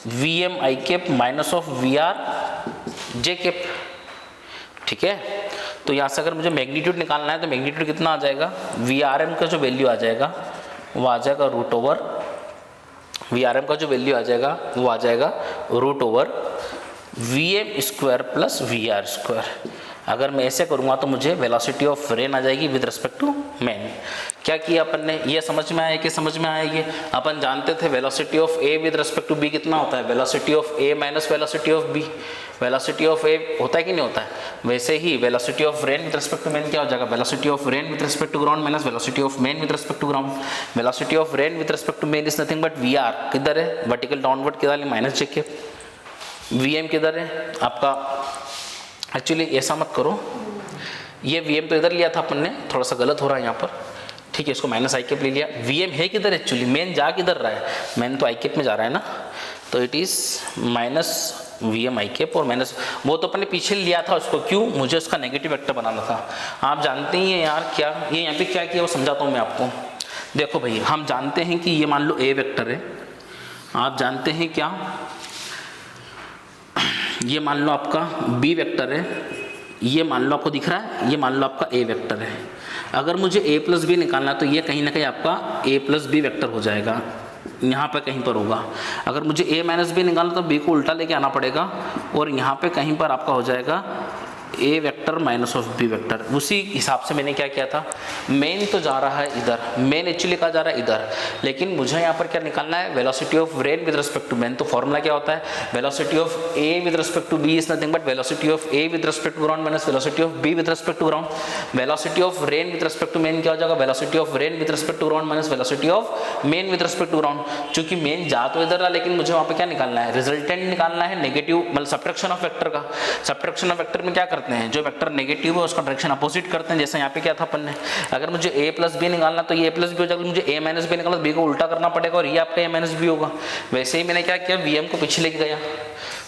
V M I cap minus of V R J cap. ठीक है? तो यहाँ से अगर मुझे मैग्नीट्यूड निकालना है तो मैग्नीट्यूड कितना आ जाएगा? वी आर एम का जो वैल्यू आ जाएगा वो आ जाएगा root over, V R M का जो वैल्यू आ जाएगा वो आ जाएगा root over V M square plus V R square. अगर मैं ऐसे करूँगा तो मुझे वेलोसिटी ऑफ रेन आ जाएगी विद रिस्पेक्ट टू मेन। क्या किया अपन ने? ये समझ में आया कि समझ में आया? ये अपन जानते थे velocity of A with respect to B कितना होता है? Velocity of A minus velocity of B. Velocity of A होता है कि नहीं होता है? वैसे ही velocity of rain with respect to main क्या हो जाएगा? Velocity of rain with respect to ground minus velocity of main with respect to ground. Velocity of rain with respect to main is nothing but V R, किधर है? Vertical downward किधर है? Minus J cap. We M किधर है आपका? Actually ऐसा मत करो, ये वी एम तो इधर लिया था अपन ने, थोड़ा सा गलत हो रहा है यहाँ पर। ठीक है, इसको माइनस आई कैप ले लिया। वी एम है किधर एक्चुअली? मेन जा किधर रहा है? मेन तो आई कैप में जा रहा है ना, तो it is minus V M I cap और माइनस, वो तो अपन ने पीछे लिया था उसको, क्यों? मुझे उसका नेगेटिव वेक्टर बनाना था। आप जानते ही हैं यार क्या, ये यहाँ पे क्या किया वो समझाता हूँ मैं आपको। देखो भाई, हम जानते हैं कि ये मान लो ए वेक्टर है, आप जानते हैं क्या, ये मान लो आपका बी वेक्टर है, ये मान लो आपको दिख रहा है, ये मान लो आपका ए वेक्टर है। अगर मुझे ए प्लस बी निकालना है तो ये कहीं ना कहीं आपका ए प्लस बी वेक्टर हो जाएगा, यहाँ पे कहीं पर होगा। अगर मुझे ए माइनस बी निकालना तो बी को उल्टा लेके आना पड़ेगा और यहाँ पे कहीं पर आपका हो जाएगा A vector minus of B vector. उसी हिसाब से मैंने क्या किया था, मेन तो जा रहा है इधर, मेन एक्चुअली कहा जा रहा है इधर, लेकिन मुझे यहाँ पर क्या निकालना है, velocity of rain with respect to man. तो फॉर्मूला क्या होता है, velocity of A with respect to B is nothing but velocity of A with respect to ground minus velocity of B with respect to ground. Velocity of rain with respect to main क्या हो जाएगा, velocity of rain with respect to ground minus velocity of main with respect to ground. चूंकि man जा तो इधर रहा, लेकिन मुझे वहाँ पे क्या निकालना है, रिजल्टेंट निकालना है, नेगेटिव मतलब सब्ट्रैक्शन ऑफ वेक्टर का। सब्ट्रैक्शन ऑफ वेक्टर में क्या करते हैं, जो वेक्टर नेगेटिव है उसका डायरेक्शन अपोजिट करते हैं, जैसे यहाँ पे क्या था अपन ने। अगर मुझे ए प्लस बी निकालना तो ये ए प्लस बी हो जाएगा, मुझे ए माइनस बी निकालना तो बी को उल्टा करना पड़ेगा और ये आपका ए माइनस बी होगा। वैसे ही मैंने क्या किया, वी एम को पीछे लेके गया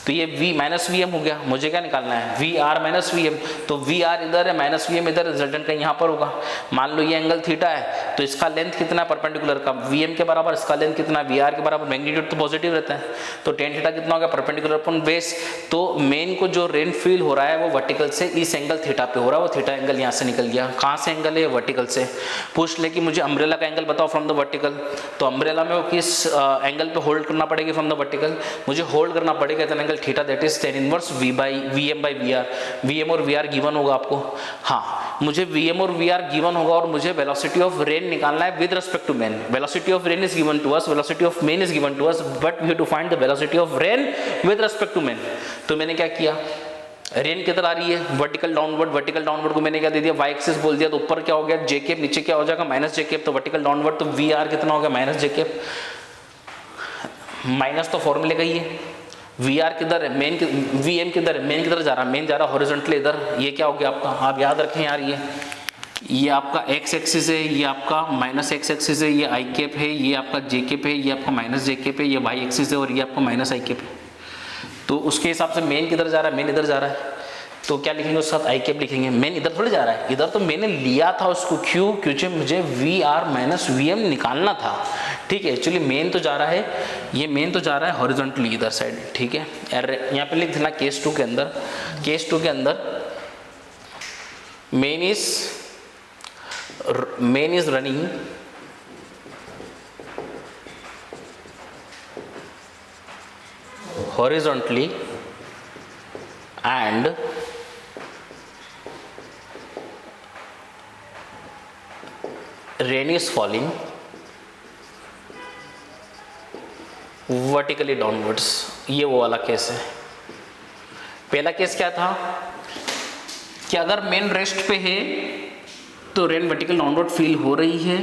तो ये v माइनस वी एम हो गया। मुझे क्या निकालना है, V R minus V M, तो वी आर इधर है, माइनस वी एम इधर, रिजल्टेंट का यहाँ पर होगा। मान लो ये एंगल थीटा है तो इसका लेंथ कितना है परपेंडिकुलर का, वी एम के बराबर, इसका लेंथ कितना है वी आर के बराबर, मैग्नीट्यूड तो पॉजिटिव रहता है तो टेन थीटा कितना होगा परपेंडिकुलर अपॉन बेस। तो मेन को जो रेन फील हो रहा है वो वर्टिकल से इस एंगल थीटा पे हो रहा है, वो थीटा एंगल यहाँ से निकल गया। कहाँ से एंगल है, वर्टिकल से। पूछ ले कि मुझे अम्ब्रेला का एंगल बताओ फ्रॉम द वर्टिकल, तो अम्ब्रेला में वो किस एंगल पे होल्ड करना पड़ेगी फ्रॉम द वर्टिकल, मुझे होल्ड करना पड़ेगा इतना angle theta, that is inverse V M by V R. V M और वी आर गिवन होगा आपको, हाँ मुझे वी एम और वी आर गिवन होगा और मुझे वेलोसिटी ऑफ रेन निकालना है with respect to man. Velocity of rain is given to us, velocity of main is given to us, but we have to find the velocity of rain with respect to man. तो मैंने क्या किया, rain किधर आ रही है, vertical downward, vertical downward को मैंने क्या दे दिया, वाई एक्सिस बोल दिया, तो ऊपर क्या हो गया जे केप, नीचे क्या हो जाएगा माइनस जे केप, तो वर्टिकल डाउनवर्ड तो वी आर कितना हो गया माइनस जे केप, माइनस तो फॉर्मूले का ही है। वी आर किधर है, मेन वी एम किधर है, मेन किधर जा रहा है, मेन जा रहा है हॉरिजॉन्टली इधर, ये क्या हो गया आपका, आप याद रखें यार, ये आपका एक्स एक्सिस है, ये आपका माइनस एक्स एक्सिस है, ये आई केप है, ये आपका जे केप है, ये आपका माइनस जे केप है, ये वाई एक्सिस है और ये आपका माइनस आई केप है। तो उसके हिसाब से मेन किधर जा रहा है, मेन इधर जा रहा है, तो क्या लिखेंगे उसके साथ आई केप लिखेंगे। मेन इधर थोड़ी जा रहा है, इधर तो मैंने लिया था उसको, क्यों, क्योंकि मुझे V R minus V M निकालना था, ठीक है। एक्चुअली मेन तो जा रहा है, ये मेन तो जा रहा है हॉरिजॉन्टली इधर साइड, ठीक है। यहाँ पे लिख देना केस 2 के अंदर, केस 2 के अंदर main is running horizontally and rain is falling vertically downwards। ये वो वाला केस है। पहला केस क्या था कि अगर मेन रेस्ट पे है तो रेन वर्टिकल डाउनवर्ड फील हो रही है,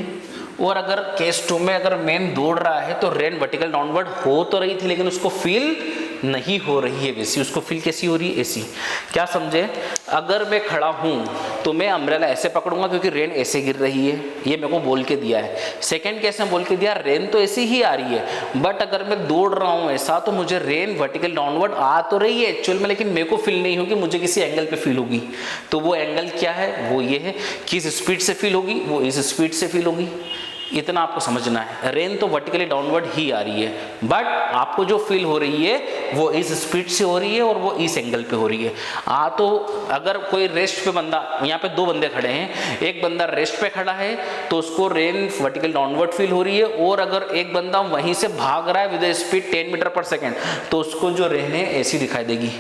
और अगर केस 2 में अगर मेन दौड़ रहा है तो रेन वर्टिकल डाउनवर्ड हो तो रही थी लेकिन उसको फील नहीं हो रही है वैसी, उसको फील कैसी हो रही है, ऐसी। क्या समझे, अगर मैं खड़ा हूं तो मैं अम्ब्रेला ऐसे पकड़ूंगा क्योंकि रेन ऐसे गिर रही है, ये मेरे को बोल के दिया है। सेकंड केस में बोल के दिया रेन तो ऐसी ही आ रही है, बट अगर मैं दौड़ रहा हूं ऐसा तो मुझे रेन वर्टिकल डाउनवर्ड आ तो रही है एक्चुअल में, लेकिन मेरे को फील नहीं होगी, मुझे किसी एंगल पे फील होगी। तो वो एंगल क्या है, वो ये है, किस स्पीड से फील होगी, वो इस स्पीड से फील होगी। इतना आपको समझना है। रेन तो वर्टिकली डाउनवर्ड ही आ रही है, बट आपको जो फील हो रही है वो इस स्पीड से हो रही है और वो इस एंगल पे हो रही है। तो अगर कोई रेस्ट पे बंदा, यहाँ पे 2 बंदे खड़े हैं, एक बंदा रेस्ट पे खड़ा है तो उसको रेन वर्टिकल डाउनवर्ड फील हो रही है, और अगर एक बंदा वहीं से भाग रहा है with speed 10 metre per second तो उसको जो रेन है ऐसी दिखाई देगी।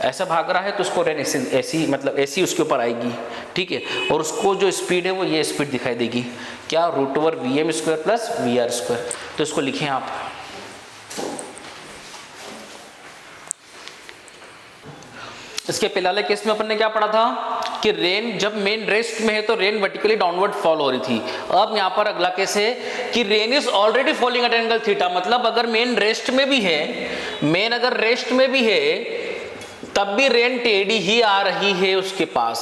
ऐसा भाग रहा है तो उसको रेन ऐसी मतलब ऐसी उसके ऊपर आएगी, ठीक है। और उसको जो स्पीड है वो ये स्पीड दिखाई देगी, क्या, root over V M square plus V R square. तो इसको लिखें आप। इसके पहले वाले केस में अपन ने क्या पढ़ा था कि रेन जब मेन रेस्ट में है तो रेन वर्टिकली डाउनवर्ड फॉल हो रही थी। अब यहाँ पर अगला केस है कि rain is already falling eight angle theta, मतलब अगर मेन रेस्ट में भी है, मेन अगर रेस्ट में भी है तब भी रेन टेढ़ी ही आ रही है उसके पास,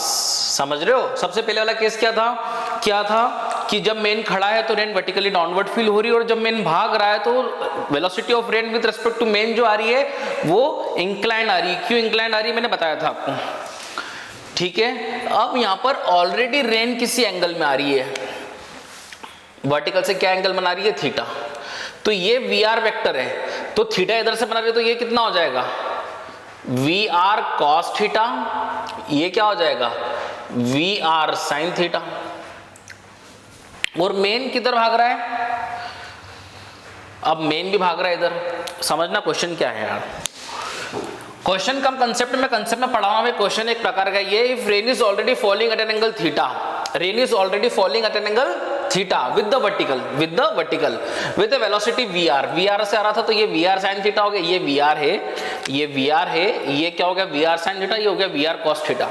समझ रहे हो। सबसे पहले वाला केस क्या था कि जब मेन खड़ा है तो रेन वर्टिकली डाउनवर्ड फील हो रही है, और जब मेन भाग रहा है तो velocity of rain with respect to man जो आ रही है वो इंक्लाइन आ रही है। क्यों इंक्लाइन आ रही है मैंने बताया था आपको, ठीक है। अब यहाँ पर ऑलरेडी रेन किसी एंगल में आ रही है, वर्टिकल से क्या एंगल बना रही है, थीटा। तो ये वी आर वेक्टर है, तो थीटा इधर से बना रही है तो ये कितना हो जाएगा, वी आर कॉस थीटा ये क्या हो जाएगा वी आर साइन थीटा, और मेन किधर भाग रहा है, अब मेन भी भाग रहा है इधर। समझना क्वेश्चन क्या है यार, क्वेश्चन कम कंसेप्ट में पढ़ा हुआ। क्वेश्चन एक प्रकार का ये, if rain is already falling at an angle theta, rain is already falling at an angle theta with the vertical with the velocity V R से आ रहा था, तो ये वी आर साइन थीटा हो गया, ये वी आर है, ये वी आर है, ये क्या हो गया वी आर साइन थीटा, ये हो गया V R cos theta.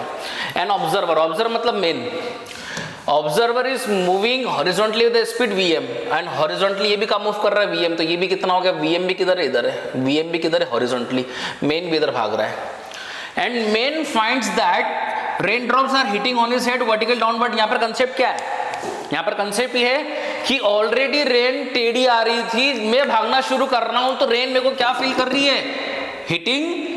An observer मतलब man, observer is moving horizontally with speed vm and horizontally ये भी का मूव कर रहा है vm, तो ये भी कितना हो गया vm भी किधर है, इधर है, vm भी किधर है हॉरिजॉन्टली, मेन भी इधर भाग रहा है। And man finds that rain drops are hitting on his head vertical downward. यहाँ पर कंसेप्ट क्या है, यहाँ पर कंसेप्ट ये है कि ऑलरेडी रेन टेढ़ी आ रही थी, मैं भागना शुरू कर रहा हूं तो रेन मेरे को क्या फील कर रही है, hitting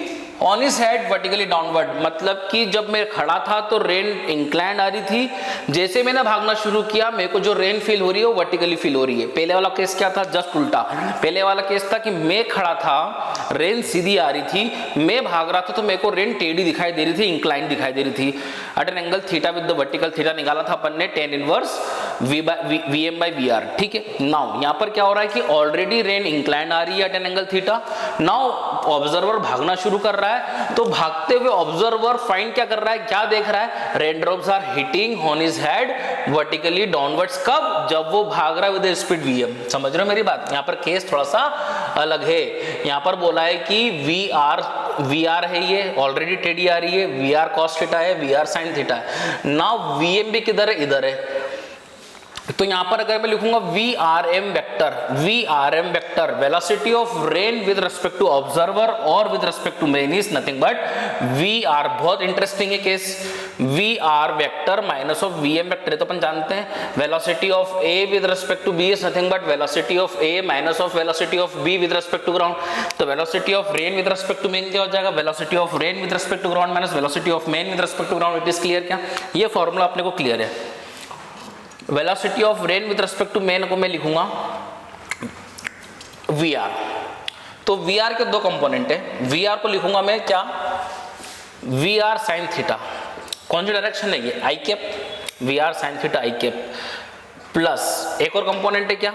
on his head vertically downward. मतलब कि जब मैं खड़ा था तो रेन इंक्लाइंड आ रही थी, जैसे मैंने भागना शुरू किया मेरे को जो रेन फील हो रही है वो वर्टिकली फील हो रही है। पहले वाला केस क्या था, जस्ट उल्टा। पहले वाला केस था कि मैं खड़ा था, रेन सीधी आ रही थी, मैं भाग रहा था तो मेरे को रेन टेढ़ी दिखाई दे रही थी, इंक्लाइंड दिखाई दे रही थी at an angle theta with the vertical theta निकाला था अपन ने tan inverse vm by vr। ठीक है, नाउ यहाँ पर क्या हो रहा है कि ऑलरेडी रेन इंक्लाइंड आ रही है at an angle theta, now observer भागना शुरू कर रहा है, तो भागते हुए ऑब्जर्वर फाइंड क्या कर रहा है, क्या देख रहा है, rain drops are hitting on his head vertically downwards. कब, जब वो भाग रहा है विद स्पीड vm। समझ रहे हो मेरी बात, यहाँ पर केस थोड़ा सा अलग है। यहाँ पर बोला है कि वी आर है, ये ऑलरेडी टेढ़ी आ रही है, वी आर कॉस थीटा है, वी आर साइन थीटा है। नाउ vm भी किधर है, इधर है, तो यहां पर अगर मैं लिखूंगा V R M vector velocity of rain with respect to observer और with respect to main is nothing but V R. बहुत इंटरेस्टिंग है case, V R vector minus of V M vector, तो अपन जानते हैं velocity of A with respect to B is nothing but velocity of A minus of velocity of B with respect to ground. तो velocity of rain with respect to main क्या हो जाएगा, velocity of rain with respect to ground minus velocity of main with respect to ground. It is clear क्या, ये formula अपने को clear है। Velocity of rain with respect to man को मैं लिखूंगा वी आर। तो वी आर के दो कंपोनेंट है, वी आर को लिखूंगा मैं क्या, वी आर साइन थीटा, कौन सी डायरेक्शन है ये i cap, V R sine theta I cap, plus एक और कंपोनेंट है क्या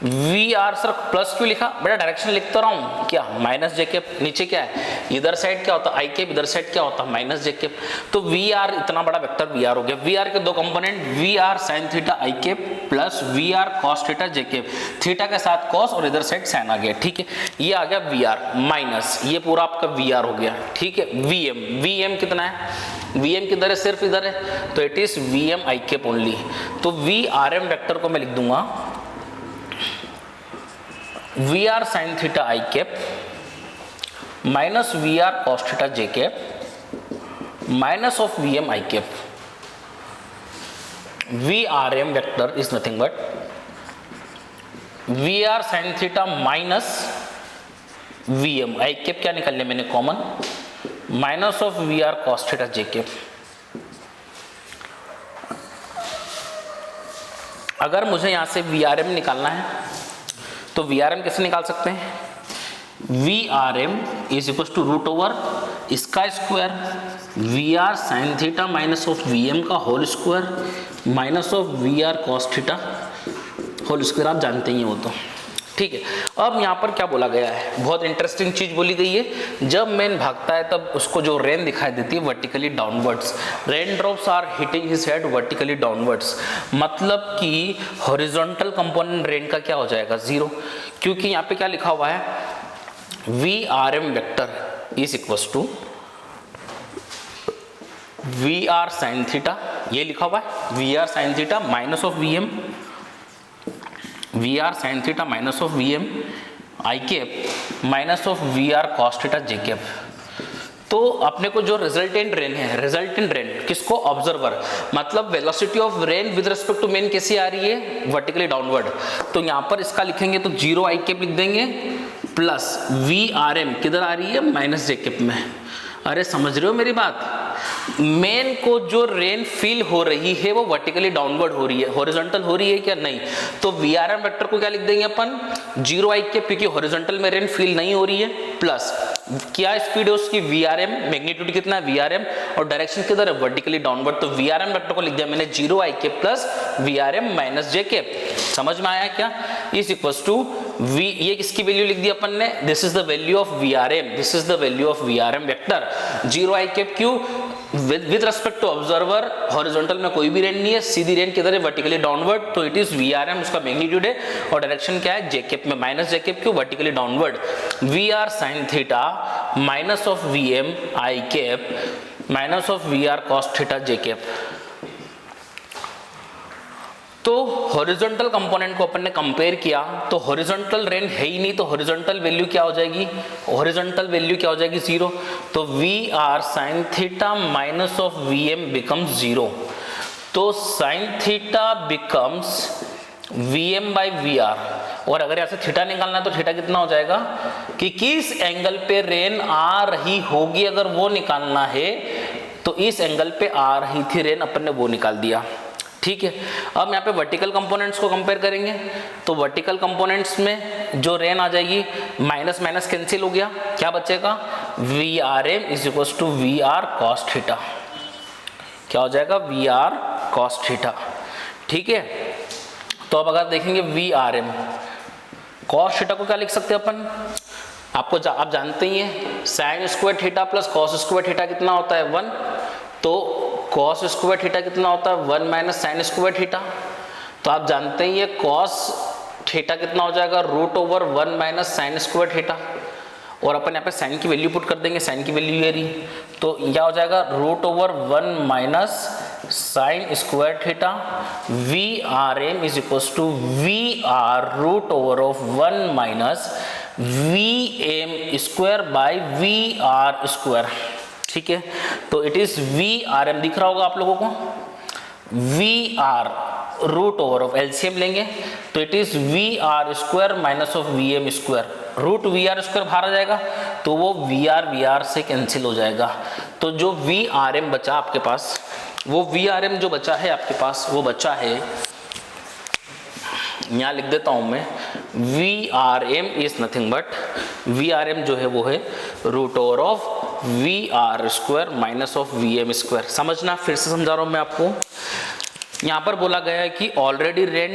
वी आर। सर प्लस क्यों लिखा, बेटा डायरेक्शन लिखता रहा हूं क्या, माइनस जे कैप, नीचे क्या है, इधर साइड क्या होता है आई कैप, इधर साइड क्या होता है माइनस जे कैप। तो वी आर इतना बड़ा वेक्टर वी आर हो गया। वी आर के दो component, V R sine theta आई cap plus V R cos theta J cap, theta के साथ कॉस और इधर साइड साइन आ गया। ठीक है, ये आ गया वी आर माइनस ये पूरा आपका वी आर हो गया। ठीक है, वी एम कितना है, वी एम किधर है, सिर्फ इधर है, तो it is V M I cap only. तो वी आर एम वेक्टर को मैं लिख दूंगा V R sine theta I cap minus V R cos theta J cap minus of V M I cap. V R M vector is nothing but V R sine theta minus V M I cap, क्या निकाल लिया मैंने common, minus of V R cos theta J cap. अगर मुझे यहां से we R M निकालना है तो वी आर एम कैसे निकाल सकते हैं, V R M is equal to root over इसका square V R sine theta minus of V M का whole square minus of V R cos theta whole square, आप जानते ही हैं वो तो। ठीक है, अब यहाँ पर क्या बोला गया है, बहुत इंटरेस्टिंग चीज बोली गई है। जब मैन भागता है तब उसको जो रेन दिखाई देती है vertically downwards, rain drops are hitting his head vertically downwards, मतलब कि हॉरिजॉन्टल कंपोनेंट रेन का क्या हो जाएगा, जीरो, क्योंकि यहाँ पे क्या लिखा हुआ है V R M vector is equal to V R sine theta, ये लिखा हुआ है V R sine theta minus of V M, V R sine theta minus of V M I cap minus of V R cos theta J cap. तो अपने को जो resultant rain है, resultant rain किसको, ऑब्जर्वर, मतलब velocity of rain with respect to man कैसी आ रही है, वर्टिकली डाउनवर्ड। तो यहाँ पर इसका लिखेंगे तो जीरो आई कैप लिख देंगे प्लस वी आर एम किधर आ रही है, माइनस जे कैप में। अरे समझ रहे हो मेरी बात, मेन को जो रेन फील हो रही है वो वर्टिकली डाउनवर्ड हो रही है, हॉरिजॉन्टल हो रही है क्या, नहीं। तो वी आर एम वेक्टर को क्या लिख देंगे अपन, जीरो आई कैप, क्योंकि हॉरिजॉन्टल में रेन फील नहीं हो रही है, प्लस क्या स्पीड है उसकी, VRM, मैग्नीट्यूड कितना है VRM, और डायरेक्शन किधर है, वर्टिकली डाउनवर्ड। तो VRM वेक्टर को लिख दिया मैंने 0 i cap plus VRM minus J cap. समझ में आया क्या, इज इक्वल्स टू v, ये किसकी वैल्यू लिख दी अपन ने, this is the value of VRM, this is the value of VRM vector 0 i cap Q with respect to observer, horizontal में कोई भी रेन नहीं है, सीधी रेन किधर है, वर्टिकली डाउनवर्ड, तो इट इज VRM, उसका मैग्नीट्यूड है, और डायरेक्शन क्या है, जे कैप में minus J cap Q vertically downward, VR sin theta minus of VM I cap minus of VR cos theta J cap. तो हॉरिजॉन्टल कंपोनेंट को अपन ने कंपेयर किया, तो हॉरिजॉन्टल रेन है ही नहीं, तो हॉरिजॉन्टल वैल्यू क्या हो जाएगी, हॉरिजॉन्टल वैल्यू क्या हो जाएगी 0, तो VR sin theta minus of VM becomes 0, तो sin theta becomes VM by VR, और अगर यहाँ से थीटा निकालना है तो थीटा कितना हो जाएगा कि किस एंगल पे रेन आ रही होगी, अगर वो निकालना है तो इस एंगल पे आ रही थी रेन, अपन ने वो निकाल दिया। ठीक है, अब यहाँ पे वर्टिकल कंपोनेंट्स को कंपेयर करेंगे, तो वर्टिकल कंपोनेंट्स में जो रेन आ जाएगी, माइनस माइनस कैंसिल हो गया, क्या बचेगा, VRM is equals to VR cos theta, क्या हो जाएगा VR cos थीटा। ठीक है, तो अब अगर देखेंगे VRM cos थीटा को क्या लिख सकते हैं अपन, आपको आप जानते ही हैं sin square theta plus cos square theta कितना होता है 1, तो cos स्क्वायर थीटा कितना होता है 1 माइनस sin स्क्वायर थीटा, तो आप जानते ही है cos थीटा कितना हो जाएगा root over 1 minus sin square theta, और अपन यहाँ पे sin की वैल्यू पुट कर देंगे, sin की वैल्यू ये रही, तो क्या हो जाएगा root over 1 minus sin square theta, VRM is equals to VR root over of 1 minus VM square by VR square. ठीक है, तो इट इज VRM, दिख रहा होगा आप लोगों को, VR root over of, LCM लेंगे तो it is VR square minus of VM square, root VR square बाहर आ जाएगा, तो वो VR से कैंसिल हो जाएगा, तो जो VRM बचा आपके पास, वो VRM जो बचा है आपके पास, वो बचा है, यहाँ लिख देता हूं मैं, VRM is nothing but, VRM जो है वो है root over of VR square minus of VM square. समझना, फिर से समझा रहा हूं मैं आपको, यहाँ पर बोला गया है कि ऑलरेडी रेन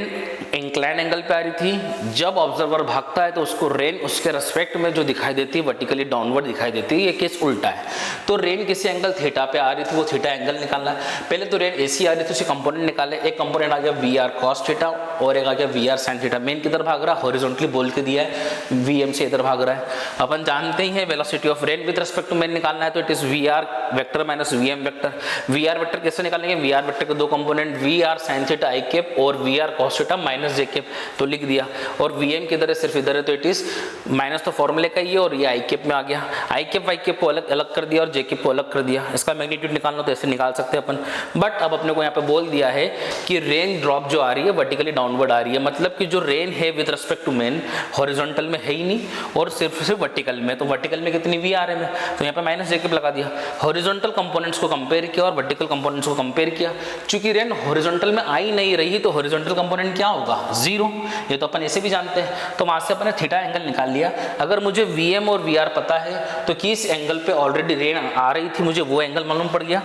इंक्लाइन एंगल पे आ रही थी, जब ऑब्जर्वर भागता है तो उसको रेन उसके रेस्पेक्ट में जो दिखाई देती है वर्टिकली डाउनवर्ड दिखाई देती है, ये केस उल्टा है, तो रेन किसी एंगल थीटा पे आ रही थी, वो थीटा एंगल निकालना है, पहले तो रेन ऐसी आ रही थी, उसी कंपोनेंट निकाले, एक कंपोनेंट आ गया VR cos थीटा और एक आ गया VR sin थीटा, मेन किधर भाग रहा है, हॉरिजॉन्टली बोल के दिया है, VM से इधर भाग रहा है, अपन जानते ही हैं velocity of rain with respect to man निकालना है, तो it is VR vector minus VM vector. VR vector कैसे निकालेंगे, VR वेक्टर के दो component VR sin theta I cap और VR cos theta minus J cap, तो लिख दिया, और VM किधर है, सिर्फ इधर है, तो इट इज माइनस तो फॉर्मूले का ही है, और ये I कैप में आ गया, I कैप Y कैप को अलग अलग कर दिया और J कैप को अलग कर दिया, इसका मैग्नीट्यूड निकालना तो ऐसे निकाल सकते हैं अपन, बट अब अपने को यहाँ पे बोल दिया है कि रेन ड्रॉप जो आ रही है वर्टिकली डाउनवर्ड आ रही है, मतलब कि जो रेन है with respect to man horizontal में है ही नहीं, और सिर्फ वर्टिकल में, तो वर्टिकल में कितनी VRM है, तो यहाँ पे माइनस J कैप लगा दिया, हॉरिजॉन्टल कंपोनेंट्स को कंपेयर किया और वर्टिकल कंपोनेंट्स को कंपेयर किया, चूंकि रेन हॉरिजॉन्टल में आई नहीं रही तो हॉरिजॉन्टल कंपोनेंट क्या होगा 0, ये तो अपन ऐसे भी जानते हैं, तो वहां से अपन ने थीटा एंगल निकाल लिया, अगर मुझे VM और VR पता है तो किस एंगल पे ऑलरेडी रेन आ रही थी मुझे वो एंगल मालूम पड़ गया,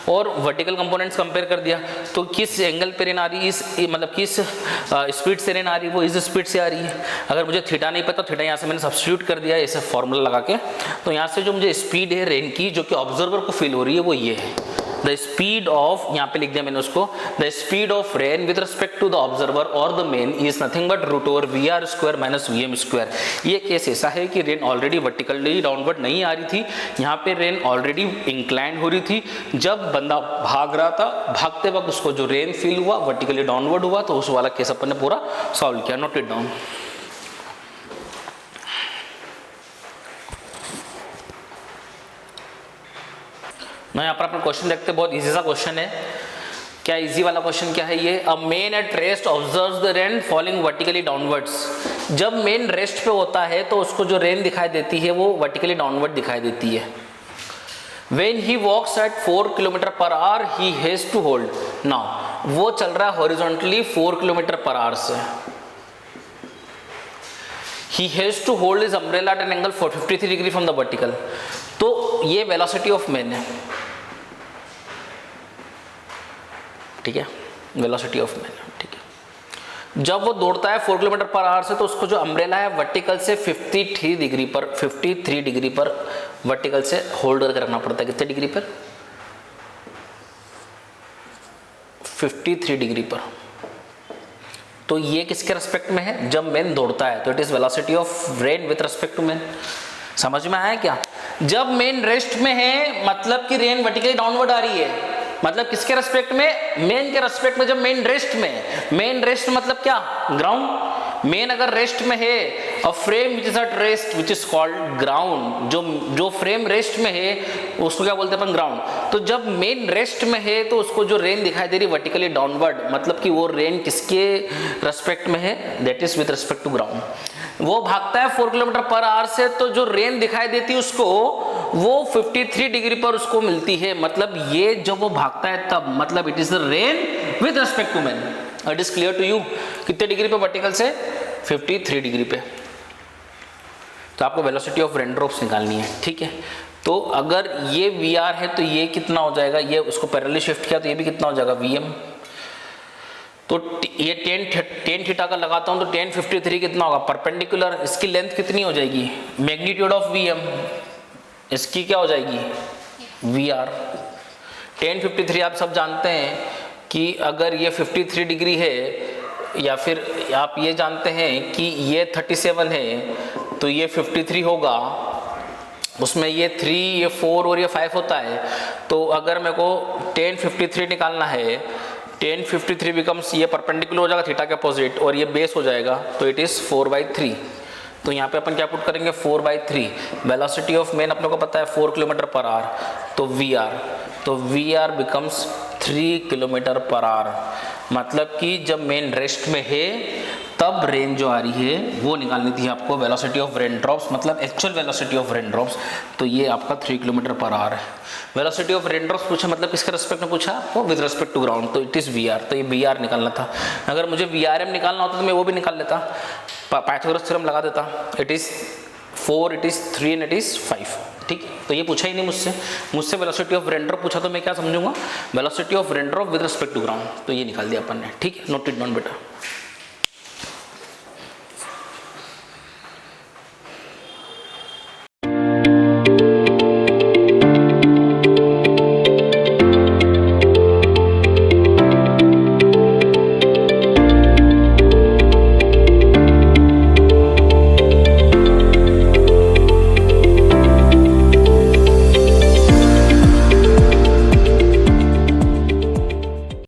और वर्टिकल कंपोनेंट्स कंपेयर कर दिया, तो किस एंगल पे रेन आ रही है, इस मतलब किस स्पीड से रेन आ रही है, वो इस स्पीड से आ रही है, अगर मुझे थीटा नहीं पता, थीटा यहाँ से मैंने सब्स्टिट्यूट कर दिया ऐसे फॉर्मूला लगा के, तो यहाँ से जो मुझे स्पीड है रेन की जो कि ऑब्जर्वर को फील हो रही है वो ये है, द स्पीड ऑफ, यहाँ पे लिख दिया मैंने उसको, the speed of rain with respect to the observer और the man is nothing but root over VR square minus VM square. ये केस ऐसा है कि रेन ऑलरेडी वर्टिकली डाउनवर्ड नहीं आ रही थी, यहाँ पे रेन ऑलरेडी इंक्लाइन हो रही थी, जब बंदा भाग रहा था, भागते वक्त उसको जो रेन फील हुआ वर्टिकली डाउनवर्ड हुआ, तो उस वाला केस अपन ने पूरा सॉल्व किया, नोट इट डाउन। मैं यहाँ पर अपना क्वेश्चन देखते हैं, बहुत इजी सा क्वेश्चन है, क्या इजी वाला क्वेश्चन क्या है ये, अ main at rest observes the rain falling vertically downwards, जब मेन रेस्ट पे होता है तो उसको जो रेन दिखाई देती है वो वर्टिकली डाउनवर्ड दिखाई देती है, when he walks at 4 kilometre per hour he has to hold, now वो चल रहा है हॉरिजॉन्टली 4 किलोमीटर पर आवर से, he has to hold his umbrella at an angle 53 degree from the vertical. तो ये वेलोसिटी ऑफ मैन है, ठीक है, वेलोसिटी ऑफ मैन, ठीक है। जब वो दौड़ता है 4 किलोमीटर पर आवर से, तो उसको जो अम्ब्रेला है वर्टिकल से 53 डिग्री पर वर्टिकल से होल्ड करके रखना पड़ता है। कितने डिग्री पर? 53 डिग्री पर। तो ये किसके रेस्पेक्ट में है? जब मैन दौड़ता है, तो it is velocity of rain with respect to man. समझ में आया क्या? जब मैन रेस्ट में है मतलब कि रेन वर्टिकली डाउनवर्ड आ रही है, मतलब किसके रेस्पेक्ट में? मेन के रेस्पेक्ट में। जब मेन रेस्ट में है, मेन रेस्ट मतलब क्या? ग्राउंड। मेन अगर रेस्ट में है, a frame which is at rest which is called ground. जो फ्रेम रेस्ट में है उसको क्या बोलते हैं अपन? ग्राउंड। तो जब मेन रेस्ट में है तो उसको जो रेन दिखाई दे रही वर्टिकली डाउनवर्ड, मतलब कि वो रेन किसके रेस्पेक्ट में है? That is with respect to ground. वो भागता है 4 किलोमीटर पर आवर से, तो जो रेन दिखाई देती है उसको, वो 53 डिग्री पर उसको मिलती है। मतलब ये जब वो भागता है तब, मतलब it is the rain with respect to man. It is clear to you? कितने डिग्री पे वर्टिकल से? 53 डिग्री पे। तो आपको वेलोसिटी ऑफ रेन ड्रॉप्स निकालनी है, ठीक है। तो अगर ये VR है तो ये कितना हो जाएगा? ये उसको पैरेलली शिफ्ट किया तो ये भी कितना हो जाएगा? VM। तो ये टेन थीटा का लगाता हूं तो 1053 कितना होगा? परपेंडिकुलर। इसकी लेंथ कितनी हो जाएगी? Magnitude of VM। इसकी क्या हो जाएगी? VR। 1053 आप सब जानते हैं कि अगर ये 53 डिग्री है, या फिर आप ये जानते हैं कि ये 37 है, तो ये 53 होगा, उसमें ये 3, ये 4 और ये 5 होता है। तो अगर मेरे को 1053 निकालना है, 1053 बिकम्स, ये परपेंडिकुलर हो जाएगा थीटा के अपोजिट और ये बेस हो जाएगा, तो इट इज़ 4/3। तो यहाँ पे अपन क्या पुट करेंगे? 4/3। वेलोसिटी ऑफ मैन अपने को पता है 4 किलोमीटर पर आवर, तो VR, तो VR becomes 3 kilometre per our. मतलब कि जब मेन रेस्ट में है तब रेन जो आ रही है वो निकालनी थी आपको, वेलोसिटी ऑफ रेन ड्रॉप्स, मतलब actual velocity of rain drops. तो ये आपका 3 किलोमीटर पर आवर है। वेलोसिटी ऑफ रेन ड्रॉप्स पूछा, मतलब किसके रेस्पेक्ट में पूछा आपको? विद रेस्पेक्ट टू ग्राउंड, तो इट इज़ VR। तो ये VR निकालना था। अगर मुझे VRM निकालना होता तो मैं वो भी निकाल लेता, पाइथागोरस थ्योरम लगा देता। It is 4, it is 3 and it is 5, ठीक है। तो ये पूछा ही नहीं मुझसे वेलोसिटी ऑफ रेन ड्रॉप पूछा तो मैं क्या समझूंगा? Velocity of rain drop with respect to ground. तो ये निकाल दिया अपन ने, ठीक है। नोट इट डाउन बेटा।